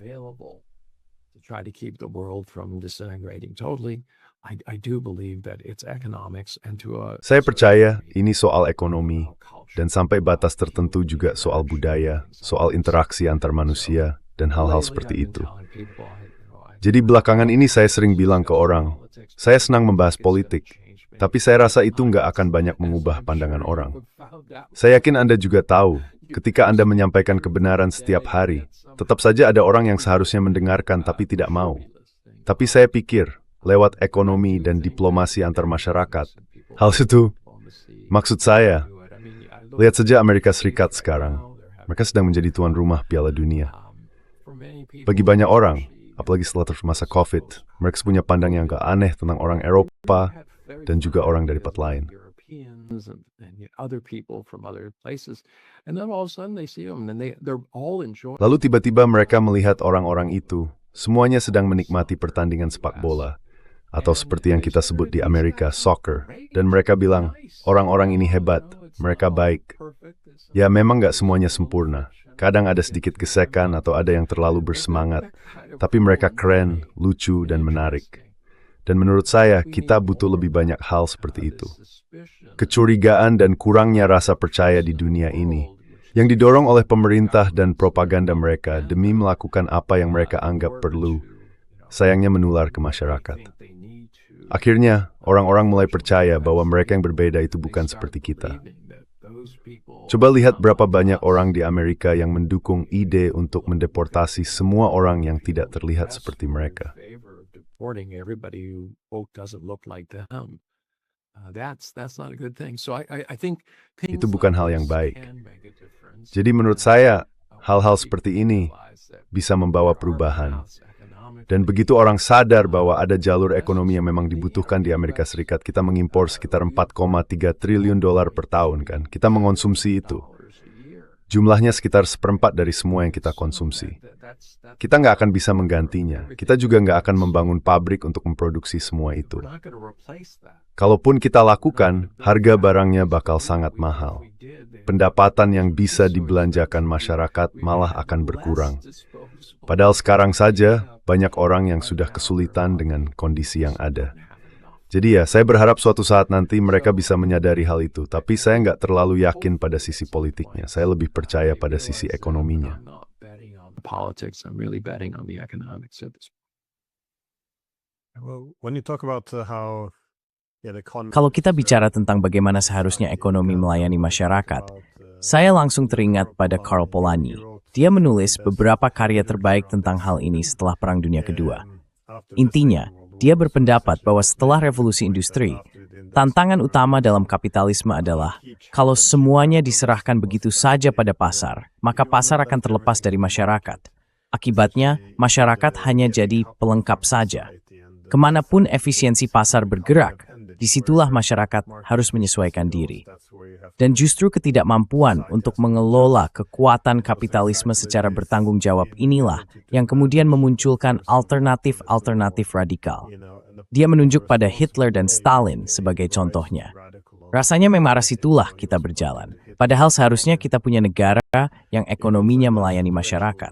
Saya percaya ini soal ekonomi, dan sampai batas tertentu juga soal budaya, soal interaksi antar manusia, dan hal-hal seperti itu. Jadi belakangan ini saya sering bilang ke orang, saya senang membahas politik, tapi saya rasa itu nggak akan banyak mengubah pandangan orang. Saya yakin Anda juga tahu, ketika Anda menyampaikan kebenaran setiap hari, tetap saja ada orang yang seharusnya mendengarkan tapi tidak mau. Tapi saya pikir, lewat ekonomi dan diplomasi antar masyarakat, hal itu, maksud saya, lihat saja Amerika Serikat sekarang. Mereka sedang menjadi tuan rumah Piala Dunia. Bagi banyak orang, apalagi setelah masa COVID, mereka punya pandang yang agak aneh tentang orang Eropa dan juga orang dari tempat lain. Europeans and other people from other places, and then all of a sudden they see them and they're all enjoying. Lalu tiba-tiba mereka melihat orang-orang itu, semuanya sedang menikmati pertandingan sepak bola. Atau seperti yang kita sebut di Amerika, soccer. Dan mereka bilang, orang-orang ini hebat, mereka baik. Ya memang gak semuanya sempurna. Kadang ada sedikit gesekan atau ada yang terlalu bersemangat. Tapi mereka keren, lucu, dan menarik. Dan menurut saya, kita butuh lebih banyak hal seperti itu. Kecurigaan dan kurangnya rasa percaya di dunia ini, yang didorong oleh pemerintah dan propaganda mereka demi melakukan apa yang mereka anggap perlu, sayangnya menular ke masyarakat. Akhirnya, orang-orang mulai percaya bahwa mereka yang berbeda itu bukan seperti kita. Coba lihat berapa banyak orang di Amerika yang mendukung ide untuk mendeportasi semua orang yang tidak terlihat seperti mereka. Itu bukan hal yang baik. Jadi menurut saya, hal-hal seperti ini bisa membawa perubahan. Dan begitu orang sadar bahwa ada jalur ekonomi yang memang dibutuhkan di Amerika Serikat, kita mengimpor sekitar 4,3 triliun dolar per tahun kan. Kita mengonsumsi itu. Jumlahnya sekitar 1/4 dari semua yang kita konsumsi. Kita nggak akan bisa menggantinya. Kita juga nggak akan membangun pabrik untuk memproduksi semua itu. Kalaupun kita lakukan, harga barangnya bakal sangat mahal. Pendapatan yang bisa dibelanjakan masyarakat malah akan berkurang. Padahal sekarang saja, banyak orang yang sudah kesulitan dengan kondisi yang ada. Jadi ya, saya berharap suatu saat nanti mereka bisa menyadari hal itu. Tapi saya nggak terlalu yakin pada sisi politiknya. Saya lebih percaya pada sisi ekonominya. When you talk about how Kalau kita bicara tentang bagaimana seharusnya ekonomi melayani masyarakat, saya langsung teringat pada Karl Polanyi. Dia menulis beberapa karya terbaik tentang hal ini setelah Perang Dunia Kedua. Intinya, dia berpendapat bahwa setelah revolusi industri, tantangan utama dalam kapitalisme adalah kalau semuanya diserahkan begitu saja pada pasar, maka pasar akan terlepas dari masyarakat. Akibatnya, masyarakat hanya jadi pelengkap saja. Kemanapun efisiensi pasar bergerak, disitulah masyarakat harus menyesuaikan diri. Dan justru ketidakmampuan untuk mengelola kekuatan kapitalisme secara bertanggung jawab inilah yang kemudian memunculkan alternatif-alternatif radikal. Dia menunjuk pada Hitler dan Stalin sebagai contohnya. Rasanya memang arah situlah kita berjalan. Padahal seharusnya kita punya negara yang ekonominya melayani masyarakat.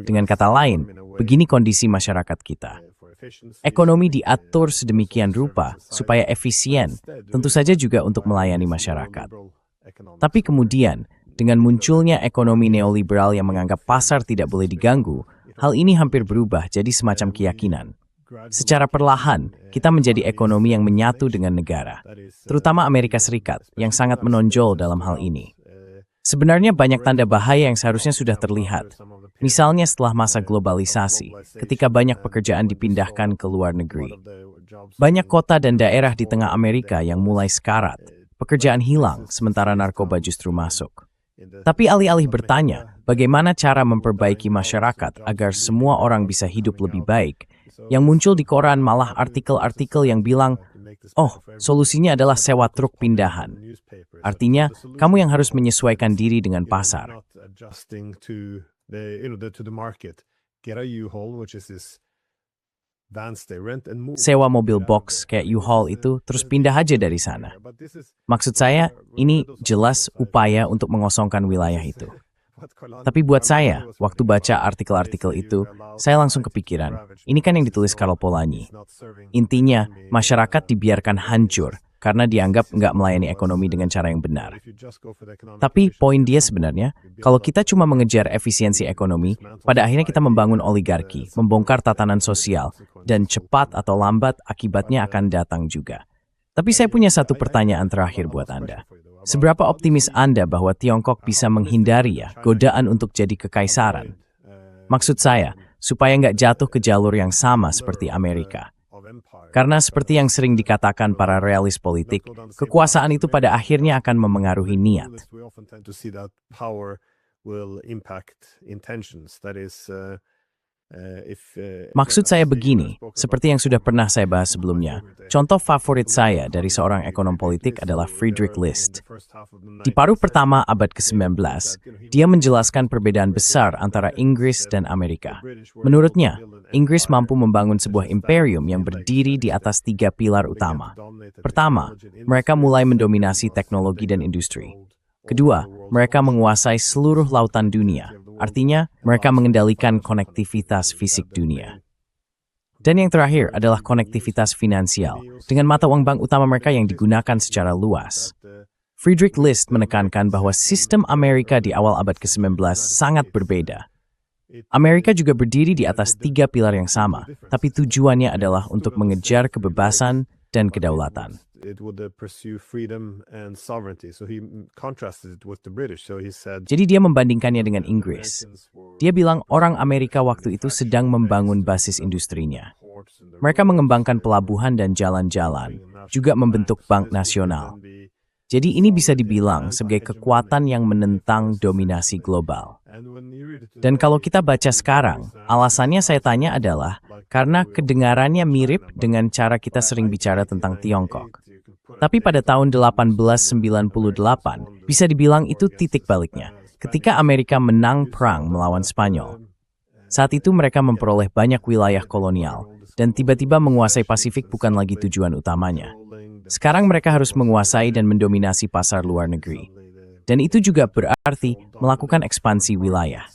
Dengan kata lain, begini kondisi masyarakat kita. Ekonomi diatur sedemikian rupa supaya efisien, tentu saja juga untuk melayani masyarakat. Tapi kemudian, dengan munculnya ekonomi neoliberal yang menganggap pasar tidak boleh diganggu, hal ini hampir berubah jadi semacam keyakinan. Secara perlahan, kita menjadi ekonomi yang menyatu dengan negara, terutama Amerika Serikat, yang sangat menonjol dalam hal ini. Sebenarnya banyak tanda bahaya yang seharusnya sudah terlihat. Misalnya setelah masa globalisasi, ketika banyak pekerjaan dipindahkan ke luar negeri. Banyak kota dan daerah di tengah Amerika yang mulai sekarat. Pekerjaan hilang, sementara narkoba justru masuk. Tapi alih-alih bertanya, bagaimana cara memperbaiki masyarakat agar semua orang bisa hidup lebih baik, yang muncul di koran malah artikel-artikel yang bilang, oh, solusinya adalah sewa truk pindahan. Artinya, kamu yang harus menyesuaikan diri dengan pasar. Sewa mobil box kayak U-Haul itu, terus pindah aja dari sana. Maksud saya, ini jelas upaya untuk mengosongkan wilayah itu. Tapi buat saya, waktu baca artikel-artikel itu, saya langsung kepikiran, ini kan yang ditulis Karl Polanyi. Intinya, masyarakat dibiarkan hancur karena dianggap nggak melayani ekonomi dengan cara yang benar. Tapi poin dia sebenarnya, kalau kita cuma mengejar efisiensi ekonomi, pada akhirnya kita membangun oligarki, membongkar tatanan sosial, dan cepat atau lambat akibatnya akan datang juga. Tapi saya punya satu pertanyaan terakhir buat Anda. Seberapa optimis Anda bahwa Tiongkok bisa menghindari godaan untuk jadi kekaisaran? Maksud saya, supaya nggak jatuh ke jalur yang sama seperti Amerika. Karena seperti yang sering dikatakan para realis politik, kekuasaan itu pada akhirnya akan memengaruhi niat. Maksud saya begini, seperti yang sudah pernah saya bahas sebelumnya, contoh favorit saya dari seorang ekonom politik adalah Friedrich List. Di paruh pertama abad ke-19, dia menjelaskan perbedaan besar antara Inggris dan Amerika. Menurutnya, Inggris mampu membangun sebuah imperium yang berdiri di atas 3 pilar utama. Pertama, mereka mulai mendominasi teknologi dan industri. Kedua, mereka menguasai seluruh lautan dunia. Artinya, mereka mengendalikan konektivitas fisik dunia. Dan yang terakhir adalah konektivitas finansial, dengan mata uang bank utama mereka yang digunakan secara luas. Friedrich List menekankan bahwa sistem Amerika di awal abad ke-19 sangat berbeda. Amerika juga berdiri di atas 3 pilar yang sama, tapi tujuannya adalah untuk mengejar kebebasan dan kedaulatan. It would pursue freedom and sovereignty. So he contrasted it with the British. So he said, Jadi dia membandingkannya dengan Inggris. Dia bilang orang Amerika waktu itu sedang membangun basis industrinya. Mereka mengembangkan pelabuhan dan jalan-jalan, juga membentuk bank nasional. Jadi ini bisa dibilang sebagai kekuatan yang menentang dominasi global. Dan kalau kita baca sekarang, alasannya saya tanya adalah karena kedengarannya mirip dengan cara kita sering bicara tentang Tiongkok. Tapi pada tahun 1898, bisa dibilang itu titik baliknya, ketika Amerika menang perang melawan Spanyol. Saat itu mereka memperoleh banyak wilayah kolonial, dan tiba-tiba menguasai Pasifik bukan lagi tujuan utamanya. Sekarang mereka harus menguasai dan mendominasi pasar luar negeri. Dan itu juga berarti melakukan ekspansi wilayah.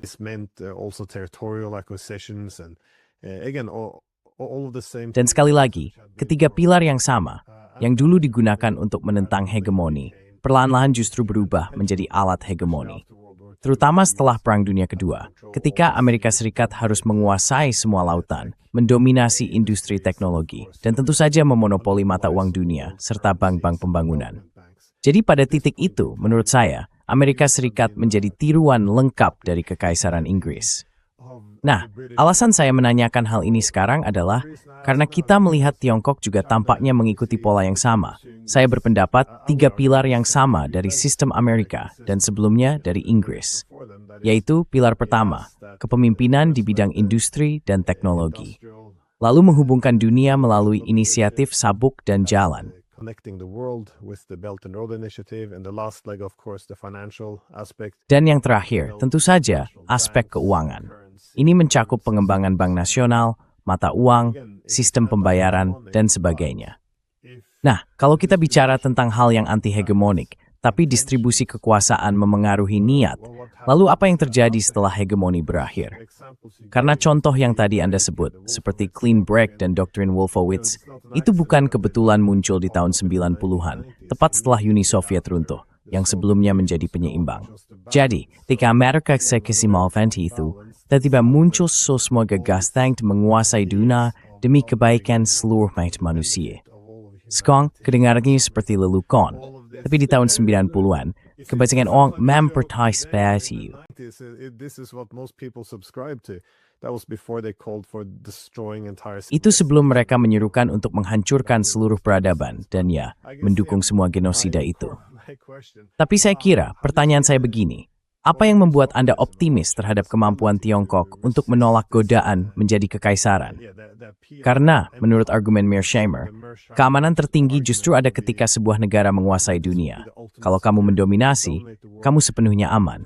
this meant also territorial acquisitions and again all of the same. Dan sekali lagi, ketiga pilar yang sama, yang dulu digunakan untuk menentang hegemoni, perlahan-lahan justru berubah menjadi alat hegemoni. Terutama setelah Perang Dunia Kedua, ketika Amerika Serikat harus menguasai semua lautan, mendominasi industri teknologi, dan tentu saja memonopoli mata uang dunia, serta bank-bank pembangunan. Jadi pada titik itu, menurut saya, Amerika Serikat menjadi tiruan lengkap dari Kekaisaran Inggris. Nah, alasan saya menanyakan hal ini sekarang adalah karena kita melihat Tiongkok juga tampaknya mengikuti pola yang sama. Saya berpendapat 3 pilar yang sama dari sistem Amerika dan sebelumnya dari Inggris, yaitu pilar pertama, kepemimpinan di bidang industri dan teknologi. Lalu menghubungkan dunia melalui inisiatif sabuk dan jalan. Connecting the world with the Belt and Road Initiative, and the last leg, of course, the financial aspect. Dan yang terakhir, tentu saja, aspek keuangan. Ini mencakup pengembangan bank nasional, mata uang, sistem pembayaran, dan sebagainya. Nah, kalau kita bicara tentang hal yang anti-hegemonik, tapi distribusi kekuasaan memengaruhi niat, lalu apa yang terjadi setelah hegemoni berakhir? Karena contoh yang tadi Anda sebut, seperti Clean Break dan Doktrin Wolfowitz, itu bukan kebetulan muncul di tahun 90-an, tepat setelah Uni Soviet runtuh, yang sebelumnya menjadi penyeimbang. Jadi, ketika Amerika ke-19 itu, tiba-tiba muncul semua gagasan menguasai dunia demi kebaikan seluruh manusia. Sekarang, kedengarannya seperti lelucon, tapi di tahun 90-an, kebanyakan orang mempercayai. This is what most people subscribe to. That was before they called for destroying entire. Itu sebelum mereka menyerukan untuk menghancurkan seluruh peradaban dan ya, mendukung semua genosida itu. Tapi saya kira, pertanyaan saya begini, apa yang membuat Anda optimis terhadap kemampuan Tiongkok untuk menolak godaan menjadi kekaisaran? Karena, menurut argumen Mearsheimer, keamanan tertinggi justru ada ketika sebuah negara menguasai dunia. Kalau kamu mendominasi, kamu sepenuhnya aman.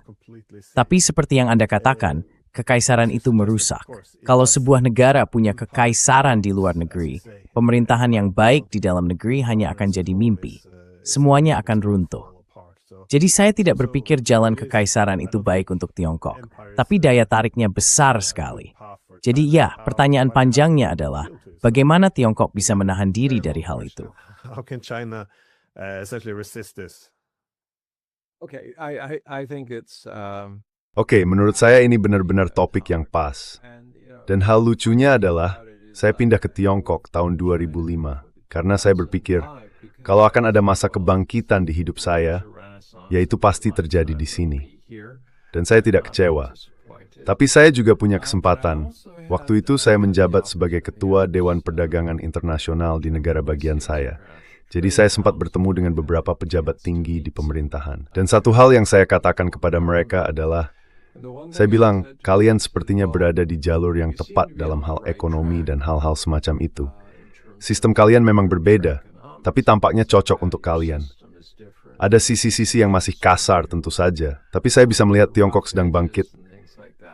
Tapi seperti yang Anda katakan, kekaisaran itu merusak. Kalau sebuah negara punya kekaisaran di luar negeri, pemerintahan yang baik di dalam negeri hanya akan jadi mimpi. Semuanya akan runtuh. Jadi saya tidak berpikir jalan kekaisaran itu baik untuk Tiongkok, tapi daya tariknya besar sekali. Jadi ya, pertanyaan panjangnya adalah, bagaimana Tiongkok bisa menahan diri dari hal itu? How can China essentially resist this? Okay, I think it's Oke, menurut saya ini benar-benar topik yang pas. Dan hal lucunya adalah, saya pindah ke Tiongkok tahun 2005, karena saya berpikir, kalau akan ada masa kebangkitan di hidup saya, yaitu pasti terjadi di sini. Dan saya tidak kecewa. Tapi saya juga punya kesempatan. Waktu itu saya menjabat sebagai Ketua Dewan Perdagangan Internasional di negara bagian saya. Jadi saya sempat bertemu dengan beberapa pejabat tinggi di pemerintahan. Dan satu hal yang saya katakan kepada mereka adalah, Saya bilang, kalian sepertinya berada di jalur yang tepat dalam hal ekonomi dan hal-hal semacam itu. Sistem kalian memang berbeda, tapi tampaknya cocok untuk kalian. Ada sisi-sisi yang masih kasar tentu saja, tapi saya bisa melihat Tiongkok sedang bangkit.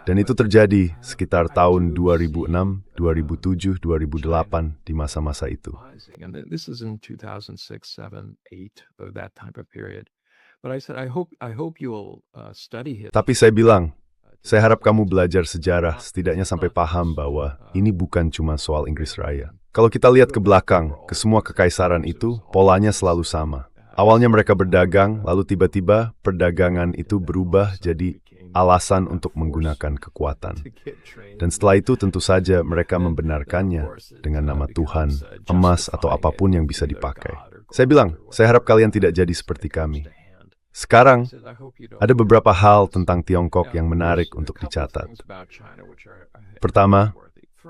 Dan itu terjadi sekitar tahun 2006, 2007, 2008 di masa-masa itu. This is in 2006, 7, 8, that type of period. But I said, I hope you'll study it. Tapi saya bilang, saya harap kamu belajar sejarah setidaknya sampai paham bahwa ini bukan cuma soal Inggris Raya. Kalau kita lihat ke belakang, ke semua kekaisaran itu, polanya selalu sama. Awalnya mereka berdagang, lalu tiba-tiba perdagangan itu berubah jadi alasan untuk menggunakan kekuatan. Dan setelah itu tentu saja mereka membenarkannya dengan nama Tuhan, emas atau apapun yang bisa dipakai. Saya bilang, saya harap kalian tidak jadi seperti kami. Sekarang, ada beberapa hal tentang Tiongkok yang menarik untuk dicatat. Pertama,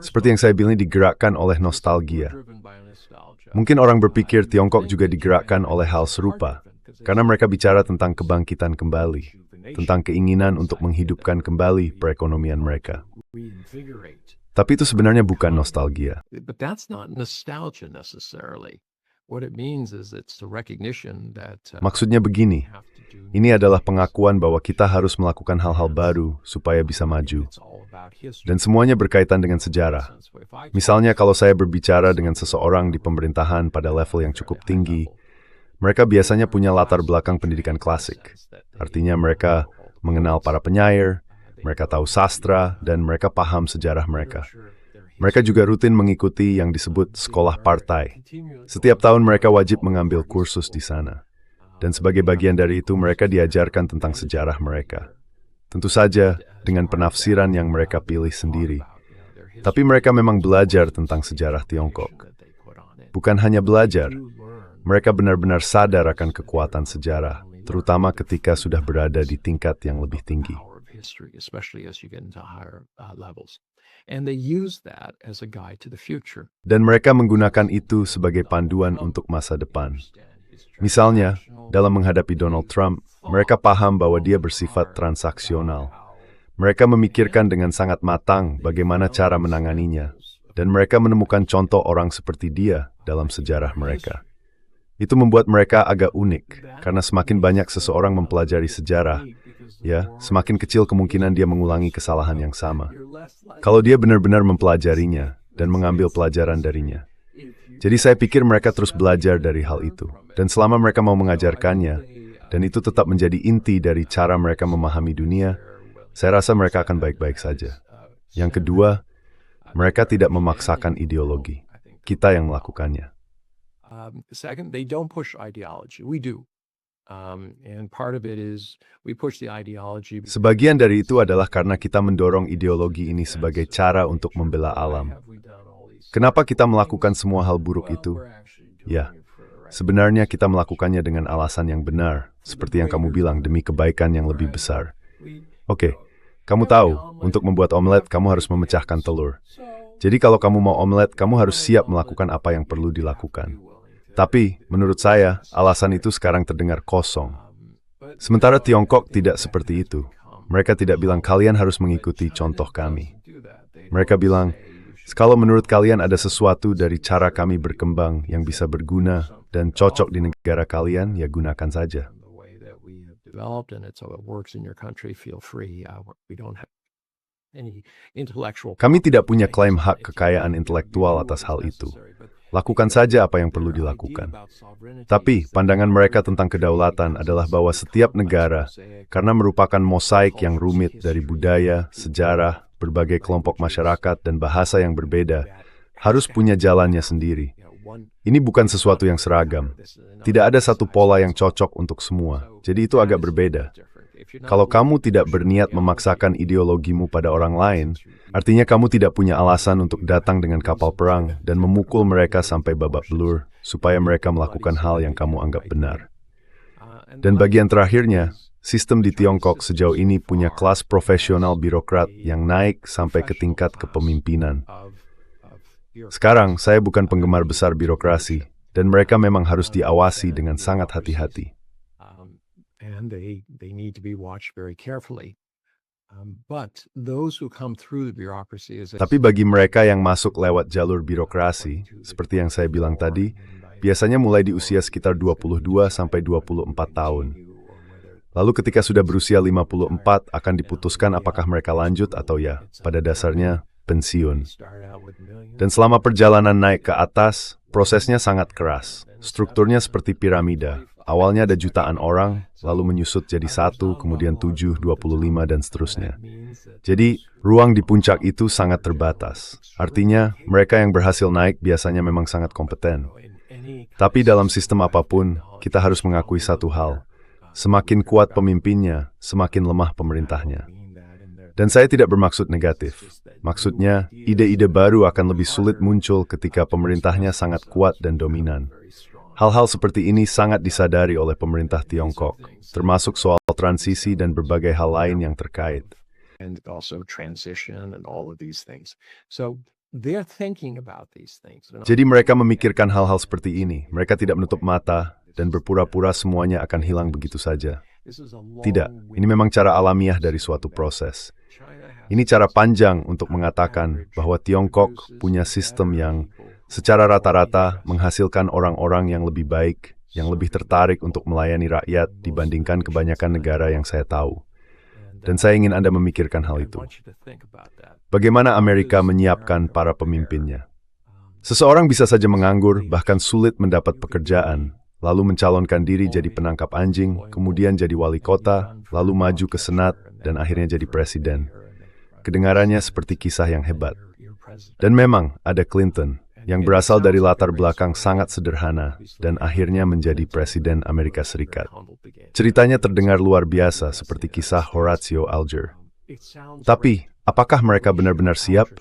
seperti yang saya bilang digerakkan oleh nostalgia. Mungkin orang berpikir Tiongkok juga digerakkan oleh hal serupa, karena mereka bicara tentang kebangkitan kembali, tentang keinginan untuk menghidupkan kembali perekonomian mereka. Tapi itu sebenarnya bukan nostalgia. But that's not nostalgia necessarily. What it means is it's the recognition that Maksudnya begini, ini adalah pengakuan bahwa kita harus melakukan hal-hal baru supaya bisa maju. Dan semuanya berkaitan dengan sejarah. Misalnya kalau saya berbicara dengan seseorang di pemerintahan pada level yang cukup tinggi, mereka biasanya punya latar belakang pendidikan klasik. Artinya mereka mengenal para penyair, mereka tahu sastra, dan mereka paham sejarah mereka. Mereka juga rutin mengikuti yang disebut sekolah partai. Setiap tahun mereka wajib mengambil kursus di sana. Dan sebagai bagian dari itu mereka diajarkan tentang sejarah mereka. Tentu saja dengan penafsiran yang mereka pilih sendiri. Tapi mereka memang belajar tentang sejarah Tiongkok. Bukan hanya belajar, mereka benar-benar sadar akan kekuatan sejarah, terutama ketika sudah berada di tingkat yang lebih tinggi. Dan mereka menggunakan itu sebagai panduan untuk masa depan. Misalnya, dalam menghadapi Donald Trump, mereka paham bahwa dia bersifat transaksional. Mereka memikirkan dengan sangat matang bagaimana cara menanganinya, dan mereka menemukan contoh orang seperti dia dalam sejarah mereka. Itu membuat mereka agak unik, karena semakin banyak seseorang mempelajari sejarah, semakin kecil kemungkinan dia mengulangi kesalahan yang sama. Kalau dia benar-benar mempelajarinya dan mengambil pelajaran darinya. Jadi saya pikir mereka terus belajar dari hal itu. Dan selama mereka mau mengajarkannya, dan itu tetap menjadi inti dari cara mereka memahami dunia, saya rasa mereka akan baik-baik saja. Yang kedua, mereka tidak memaksakan ideologi. Kita yang melakukannya. Second, they don't push ideology. We do. And part of it is we push the ideology. Sebagian dari itu adalah karena kita mendorong ideologi ini sebagai cara untuk membela alam. Kenapa kita melakukan semua hal buruk itu? Ya, sebenarnya kita melakukannya dengan alasan yang benar, seperti yang kamu bilang, demi kebaikan yang lebih besar. Oke, kamu tahu, untuk membuat omelet, kamu harus memecahkan telur. Jadi kalau kamu mau omelet, kamu harus siap melakukan apa yang perlu dilakukan. Tapi, menurut saya, alasan itu sekarang terdengar kosong. Sementara Tiongkok tidak seperti itu. Mereka tidak bilang, kalian harus mengikuti contoh kami. Mereka bilang, kalau menurut kalian ada sesuatu dari cara kami berkembang yang bisa berguna dan cocok di negara kalian, ya gunakan saja. Kami tidak punya klaim hak kekayaan intelektual atas hal itu. Lakukan saja apa yang perlu dilakukan. Tapi pandangan mereka tentang kedaulatan adalah bahwa setiap negara, karena merupakan mosaik yang rumit dari budaya, sejarah, berbagai kelompok masyarakat dan bahasa yang berbeda, harus punya jalannya sendiri. Ini bukan sesuatu yang seragam. Tidak ada satu pola yang cocok untuk semua. Jadi itu agak berbeda. Kalau kamu tidak berniat memaksakan ideologimu pada orang lain, artinya kamu tidak punya alasan untuk datang dengan kapal perang dan memukul mereka sampai babak belur, supaya mereka melakukan hal yang kamu anggap benar. Dan bagian terakhirnya, sistem di Tiongkok sejauh ini punya kelas profesional birokrat yang naik sampai ke tingkat kepemimpinan. Sekarang, saya bukan penggemar besar birokrasi, dan mereka memang harus diawasi dengan sangat hati-hati. And they need to be watched very carefully. But those who come through the bureaucracy is Tapi bagi mereka yang masuk lewat jalur birokrasi, seperti yang saya bilang tadi, biasanya mulai di usia sekitar 22 sampai 24 tahun. Lalu ketika sudah berusia 54 akan diputuskan apakah mereka lanjut atau ya, pada dasarnya pensiun. Dan selama perjalanan naik ke atas, prosesnya sangat keras. Strukturnya seperti piramida. Awalnya ada jutaan orang, lalu menyusut jadi 1, kemudian 7, 25, dan seterusnya. Jadi, ruang di puncak itu sangat terbatas. Artinya, mereka yang berhasil naik biasanya memang sangat kompeten. Tapi dalam sistem apapun, kita harus mengakui satu hal. Semakin kuat pemimpinnya, semakin lemah pemerintahnya. Dan saya tidak bermaksud negatif. Maksudnya, ide-ide baru akan lebih sulit muncul ketika pemerintahnya sangat kuat dan dominan. Hal-hal seperti ini sangat disadari oleh pemerintah Tiongkok, termasuk soal transisi dan berbagai hal lain yang terkait. and also transition and all of these things. So they're thinking about these things. Jadi mereka memikirkan hal-hal seperti ini. Mereka tidak menutup mata dan berpura-pura semuanya akan hilang begitu saja. Tidak, ini memang cara alamiah dari suatu proses. Ini cara panjang untuk mengatakan bahwa Tiongkok punya sistem yang secara rata-rata menghasilkan orang-orang yang lebih baik, yang lebih tertarik untuk melayani rakyat dibandingkan kebanyakan negara yang saya tahu. Dan saya ingin Anda memikirkan hal itu. Bagaimana Amerika menyiapkan para pemimpinnya? Seseorang bisa saja menganggur, bahkan sulit mendapat pekerjaan, lalu mencalonkan diri jadi penangkap anjing, kemudian jadi wali kota, lalu maju ke senat, dan akhirnya jadi presiden. Kedengarannya seperti kisah yang hebat. Dan memang ada Clinton, yang berasal dari latar belakang sangat sederhana, dan akhirnya menjadi Presiden Amerika Serikat. Ceritanya terdengar luar biasa seperti kisah Horatio Alger. Tapi, apakah mereka benar-benar siap?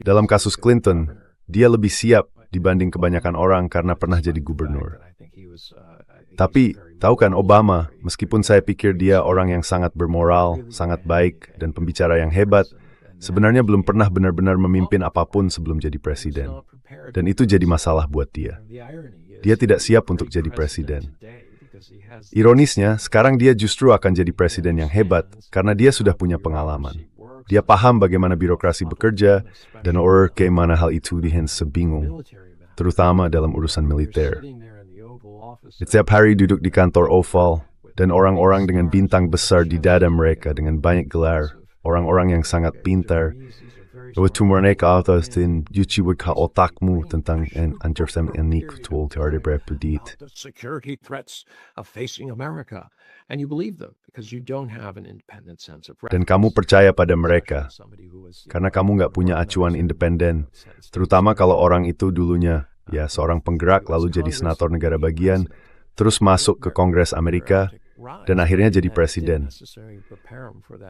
Dalam kasus Clinton, dia lebih siap dibanding kebanyakan orang karena pernah jadi gubernur. Tapi, tahu kan Obama, meskipun saya pikir dia orang yang sangat bermoral, sangat baik, dan pembicara yang hebat, sebenarnya belum pernah benar-benar memimpin apapun sebelum jadi presiden. Dan itu jadi masalah buat dia. Dia tidak siap untuk jadi presiden. Ironisnya, sekarang dia justru akan jadi presiden yang hebat, karena dia sudah punya pengalaman. Dia paham bagaimana birokrasi bekerja, dan bagaimana hal itu dihands sebingung, terutama dalam urusan militer. Setiap hari duduk di kantor Oval, dan orang-orang dengan bintang besar di dada mereka dengan banyak gelar, orang-orang yang sangat pintar. Waktu mereka atas dan yuci ka otakmu tentang ancaman ini kutul terhadap Republik. Security threats of facing America, and you believe them because you don't have an independent sense of. Dan kamu percaya pada mereka, karena kamu nggak punya acuan independen, terutama kalau orang itu dulunya ya seorang penggerak lalu jadi senator negara bagian, terus masuk ke Kongres Amerika, dan akhirnya jadi presiden.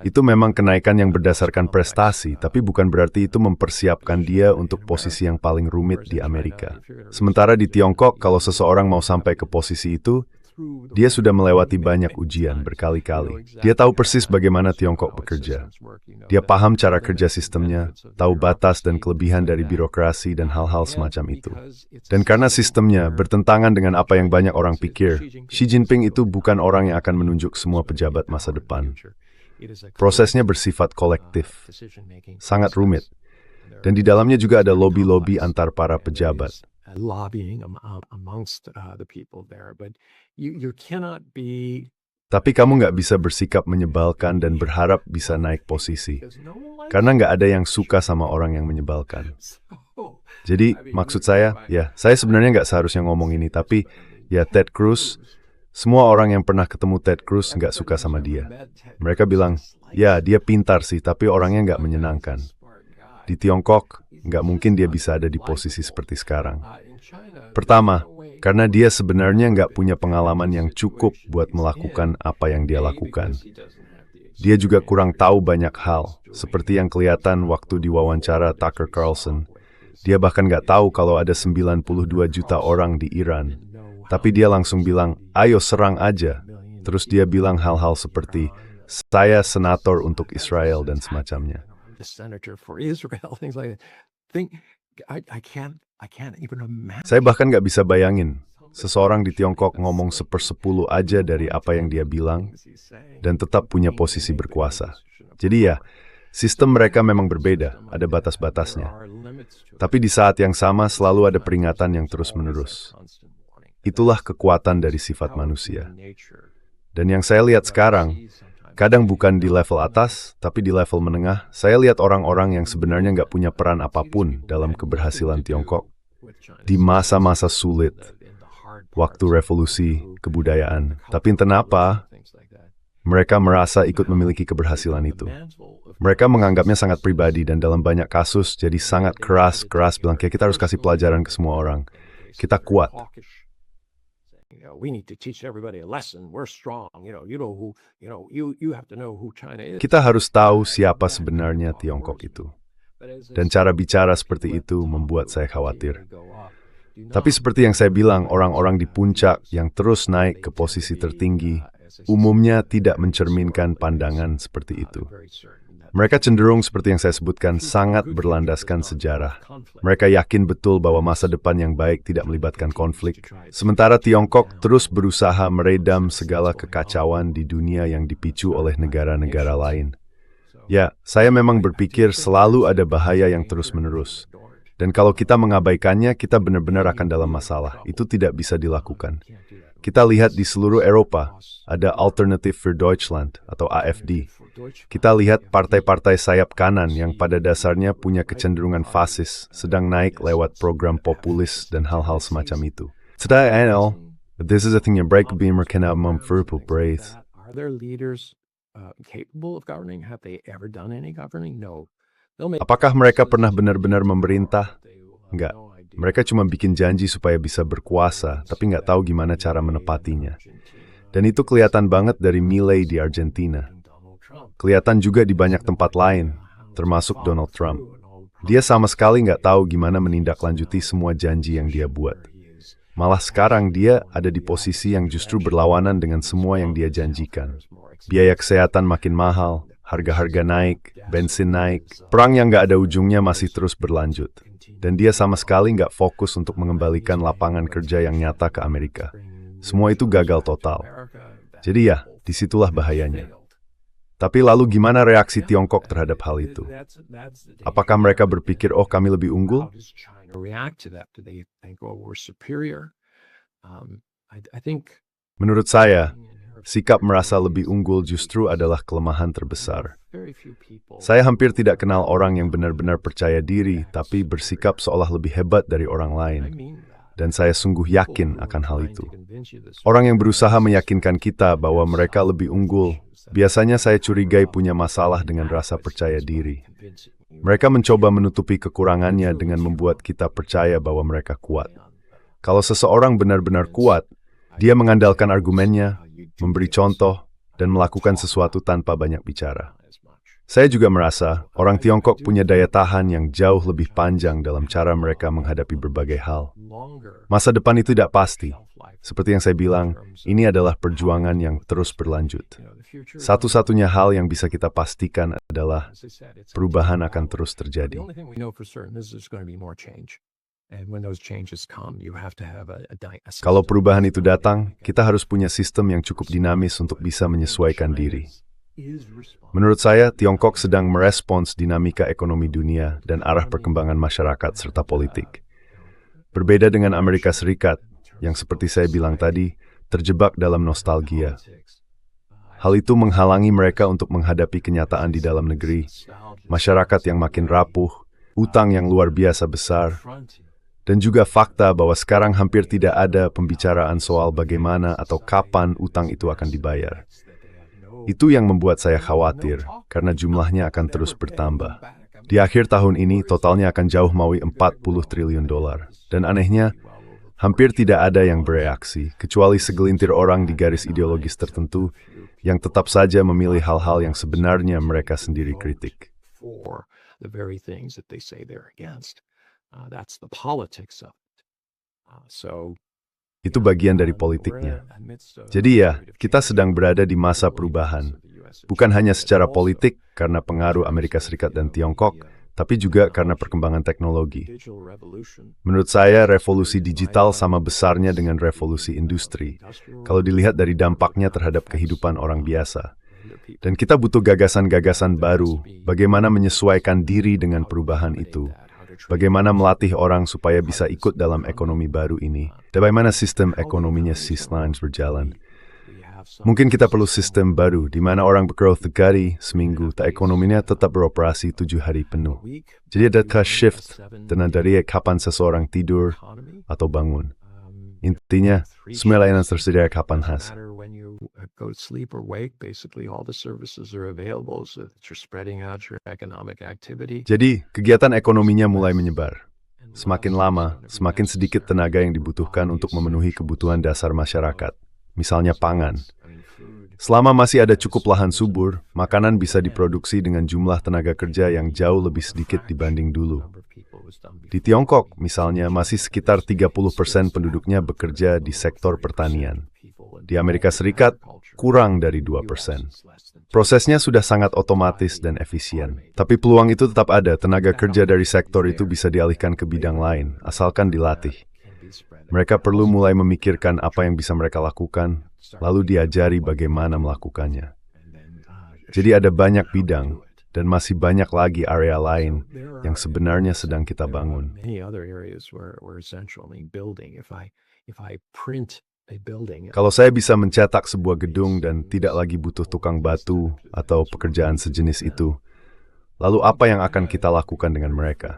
Itu memang kenaikan yang berdasarkan prestasi, tapi bukan berarti itu mempersiapkan dia untuk posisi yang paling rumit di Amerika. Sementara di Tiongkok, kalau seseorang mau sampai ke posisi itu, dia sudah melewati banyak ujian berkali-kali. Dia tahu persis bagaimana Tiongkok bekerja. Dia paham cara kerja sistemnya, tahu batas dan kelebihan dari birokrasi dan hal-hal semacam itu. Dan karena sistemnya bertentangan dengan apa yang banyak orang pikir, Xi Jinping itu bukan orang yang akan menunjuk semua pejabat masa depan. Prosesnya bersifat kolektif, sangat rumit. Dan di dalamnya juga ada lobby-lobby antar para pejabat. Lobbying amongst the people there, but you cannot be. Tapi kamu nggak bisa bersikap menyebalkan dan berharap bisa naik posisi, karena nggak ada yang suka sama orang yang menyebalkan. Jadi maksud saya, ya saya sebenarnya nggak seharusnya ngomong ini, tapi ya Ted Cruz, semua orang yang pernah ketemu Ted Cruz nggak suka sama dia. Mereka bilang, ya dia pintar sih, tapi orangnya nggak menyenangkan. Di Tiongkok, nggak mungkin dia bisa ada di posisi seperti sekarang. Pertama, karena dia sebenarnya nggak punya pengalaman yang cukup buat melakukan apa yang dia lakukan. Dia juga kurang tahu banyak hal, seperti yang kelihatan waktu diwawancara Tucker Carlson. Dia bahkan nggak tahu kalau ada 92 juta orang di Iran. Tapi dia langsung bilang, ayo serang aja. Terus dia bilang hal-hal seperti, saya senator untuk Israel dan semacamnya. The senator for Israel, things like that. I can't even imagine. Saya bahkan nggak bisa bayangin. seseorang di Tiongkok ngomong 1/10 aja dari apa yang dia bilang dan tetap punya posisi berkuasa. Jadi ya, sistem mereka memang berbeda, ada batas-batasnya. Tapi di saat yang sama selalu ada peringatan yang terus-menerus. Itulah kekuatan dari sifat manusia. Dan yang saya lihat sekarang, kadang bukan di level atas, tapi di level menengah, saya lihat orang-orang yang sebenarnya nggak punya peran apapun dalam keberhasilan Tiongkok. Di masa-masa sulit, waktu revolusi, kebudayaan. Tapi kenapa mereka merasa ikut memiliki keberhasilan itu? Mereka menganggapnya sangat pribadi dan dalam banyak kasus jadi sangat keras bilang kayak kita harus kasih pelajaran ke semua orang. Kita kuat. Kita harus tahu siapa sebenarnya Tiongkok itu. Dan cara bicara seperti itu membuat saya khawatir. Tapi seperti yang saya bilang, orang-orang di puncak yang terus naik ke posisi tertinggi umumnya tidak mencerminkan pandangan seperti itu. Mereka cenderung seperti yang saya sebutkan sangat berlandaskan sejarah. Mereka yakin betul bahwa masa depan yang baik tidak melibatkan konflik. Sementara Tiongkok terus berusaha meredam segala kekacauan di dunia yang dipicu oleh negara-negara lain. Ya, saya memang berpikir selalu ada bahaya yang terus-menerus. Dan kalau kita mengabaikannya, kita benar-benar akan dalam masalah. Itu tidak bisa dilakukan. Kita lihat di seluruh Eropa, ada Alternative für Deutschland atau AfD. Kita lihat partai-partai sayap kanan yang pada dasarnya punya kecenderungan fasis, sedang naik lewat program populis dan hal-hal semacam itu. Today I know, this is a thing yang break beamer cannot breathe. Are their leaders capable of governing? Have they ever done any governing? No. Apakah mereka pernah benar-benar memerintah? Enggak. Mereka cuma bikin janji supaya bisa berkuasa, tapi nggak tahu gimana cara menepatinya. Dan itu kelihatan banget dari Milei di Argentina. Kelihatan juga di banyak tempat lain, termasuk Donald Trump. Dia sama sekali nggak tahu gimana menindaklanjuti semua janji yang dia buat. Malah sekarang dia ada di posisi yang justru berlawanan dengan semua yang dia janjikan. Biaya kesehatan makin mahal, harga-harga naik, bensin naik, perang yang nggak ada ujungnya masih terus berlanjut. Dan dia sama sekali nggak fokus untuk mengembalikan lapangan kerja yang nyata ke Amerika. Semua itu gagal total. Jadi ya, disitulah bahayanya. Tapi lalu gimana reaksi Tiongkok terhadap hal itu? Apakah mereka berpikir, oh kami lebih unggul? Menurut saya, sikap merasa lebih unggul justru adalah kelemahan terbesar. Saya hampir tidak kenal orang yang benar-benar percaya diri, tapi bersikap seolah lebih hebat dari orang lain. Dan saya sungguh yakin akan hal itu. Orang yang berusaha meyakinkan kita bahwa mereka lebih unggul, biasanya saya curigai punya masalah dengan rasa percaya diri. Mereka mencoba menutupi kekurangannya dengan membuat kita percaya bahwa mereka kuat. Kalau seseorang benar-benar kuat, dia mengandalkan argumennya, memberi contoh, dan melakukan sesuatu tanpa banyak bicara. Saya juga merasa orang Tiongkok punya daya tahan yang jauh lebih panjang dalam cara mereka menghadapi berbagai hal. Masa depan itu tidak pasti. Seperti yang saya bilang, ini adalah perjuangan yang terus berlanjut. Satu-satunya hal yang bisa kita pastikan adalah perubahan akan terus terjadi. Kalau perubahan itu datang, kita harus punya sistem yang cukup dinamis untuk bisa menyesuaikan diri. Menurut saya, Tiongkok sedang merespons dinamika ekonomi dunia dan arah perkembangan masyarakat serta politik. Berbeda dengan Amerika Serikat, yang seperti saya bilang tadi, terjebak dalam nostalgia. Hal itu menghalangi mereka untuk menghadapi kenyataan di dalam negeri, masyarakat yang makin rapuh, utang yang luar biasa besar, dan juga fakta bahwa sekarang hampir tidak ada pembicaraan soal bagaimana atau kapan utang itu akan dibayar. Itu yang membuat saya khawatir, karena jumlahnya akan terus bertambah. Di akhir tahun ini, totalnya akan jauh melampaui $40 triliun. Dan anehnya, hampir tidak ada yang bereaksi, kecuali segelintir orang di garis ideologis tertentu, yang tetap saja memilih hal-hal yang sebenarnya mereka sendiri kritik. Itu bagian dari politiknya. Jadi ya, kita sedang berada di masa perubahan. Bukan hanya secara politik karena pengaruh Amerika Serikat dan Tiongkok, tapi juga karena perkembangan teknologi. Digital revolution. Menurut saya, revolusi digital sama besarnya dengan revolusi industri, kalau dilihat dari dampaknya terhadap kehidupan orang biasa. Dan kita butuh gagasan-gagasan baru, bagaimana menyesuaikan diri dengan perubahan itu, bagaimana melatih orang supaya bisa ikut dalam ekonomi baru ini, dan bagaimana sistem ekonominya Sys-Lines berjalan. Mungkin kita perlu sistem baru, di mana orang bekerja 3 hari seminggu, tak ekonominya tetap beroperasi 7 hari penuh. Jadi adakah shift dan dari kapan seseorang tidur atau bangun? Intinya, semua layanan tersedia kapan khas. When you go to sleep or wake, basically all the services are available so that you're spreading out your economic activity. Jadi, kegiatan ekonominya mulai menyebar. Semakin lama, semakin sedikit tenaga yang dibutuhkan untuk memenuhi kebutuhan dasar masyarakat, misalnya pangan. Selama masih ada cukup lahan subur, makanan bisa diproduksi dengan jumlah tenaga kerja yang jauh lebih sedikit dibanding dulu. Di Tiongkok, misalnya, masih sekitar 30% penduduknya bekerja di sektor pertanian. Di Amerika Serikat, kurang dari 2%. Prosesnya sudah sangat otomatis dan efisien. Tapi peluang itu tetap ada, tenaga kerja dari sektor itu bisa dialihkan ke bidang lain, asalkan dilatih. Mereka perlu mulai memikirkan apa yang bisa mereka lakukan, lalu diajari bagaimana melakukannya. Jadi ada banyak bidang, dan masih banyak lagi area lain yang sebenarnya sedang kita bangun. Kalau saya bisa mencetak sebuah gedung dan tidak lagi butuh tukang batu atau pekerjaan sejenis itu, lalu apa yang akan kita lakukan dengan mereka?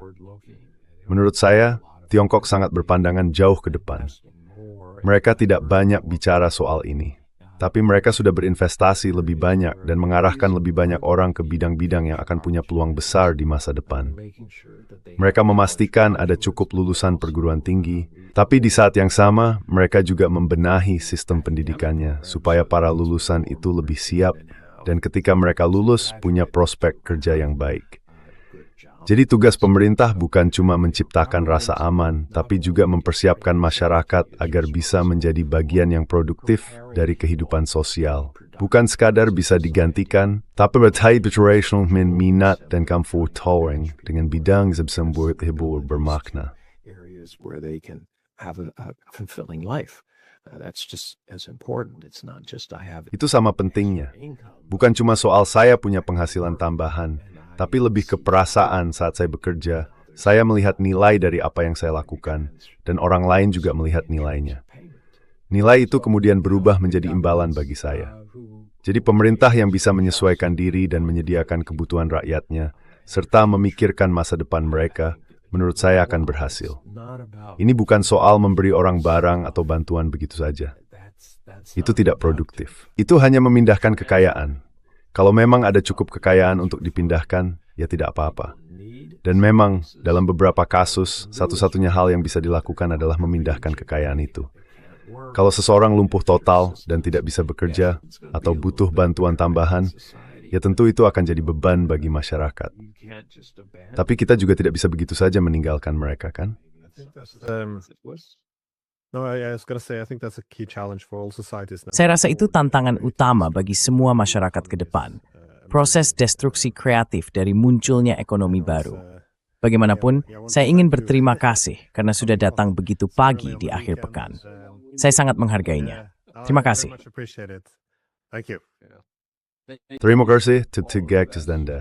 Menurut saya, Tiongkok sangat berpandangan jauh ke depan. Mereka tidak banyak bicara soal ini, tapi mereka sudah berinvestasi lebih banyak dan mengarahkan lebih banyak orang ke bidang-bidang yang akan punya peluang besar di masa depan. Mereka memastikan ada cukup lulusan perguruan tinggi, tapi di saat yang sama, mereka juga membenahi sistem pendidikannya supaya para lulusan itu lebih siap dan ketika mereka lulus punya prospek kerja yang baik. Jadi tugas pemerintah bukan cuma menciptakan rasa aman, tapi juga mempersiapkan masyarakat agar bisa menjadi bagian yang produktif dari kehidupan sosial. Bukan sekadar bisa digantikan, tapi bertahap minat dan comfortowing dengan bidang yang bisa membuat hidup bermakna. Where they can have a fulfilling life. That's just as important. It's not just I have Itu sama pentingnya. Bukan cuma soal saya punya penghasilan tambahan, tapi lebih ke perasaan saat saya bekerja. Saya melihat nilai dari apa yang saya lakukan, dan orang lain juga melihat nilainya. Nilai itu kemudian berubah menjadi imbalan bagi saya. Jadi pemerintah yang bisa menyesuaikan diri dan menyediakan kebutuhan rakyatnya, serta memikirkan masa depan mereka, menurut saya akan berhasil. Ini bukan soal memberi orang barang atau bantuan begitu saja. Itu tidak produktif. Itu hanya memindahkan kekayaan. Kalau memang ada cukup kekayaan untuk dipindahkan, ya tidak apa-apa. Dan memang, dalam beberapa kasus, satu-satunya hal yang bisa dilakukan adalah memindahkan kekayaan itu. Kalau seseorang lumpuh total dan tidak bisa bekerja, atau butuh bantuan tambahan, ya tentu itu akan jadi beban bagi masyarakat. Tapi kita juga tidak bisa begitu saja meninggalkan mereka, kan? Saya rasa itu tantangan utama bagi semua masyarakat ke depan. Proses destruksi kreatif dari munculnya ekonomi baru. Bagaimanapun, saya ingin berterima kasih karena sudah datang begitu pagi di akhir pekan. Saya sangat menghargainya. Terima kasih. Terima kasih, Tigak Anda.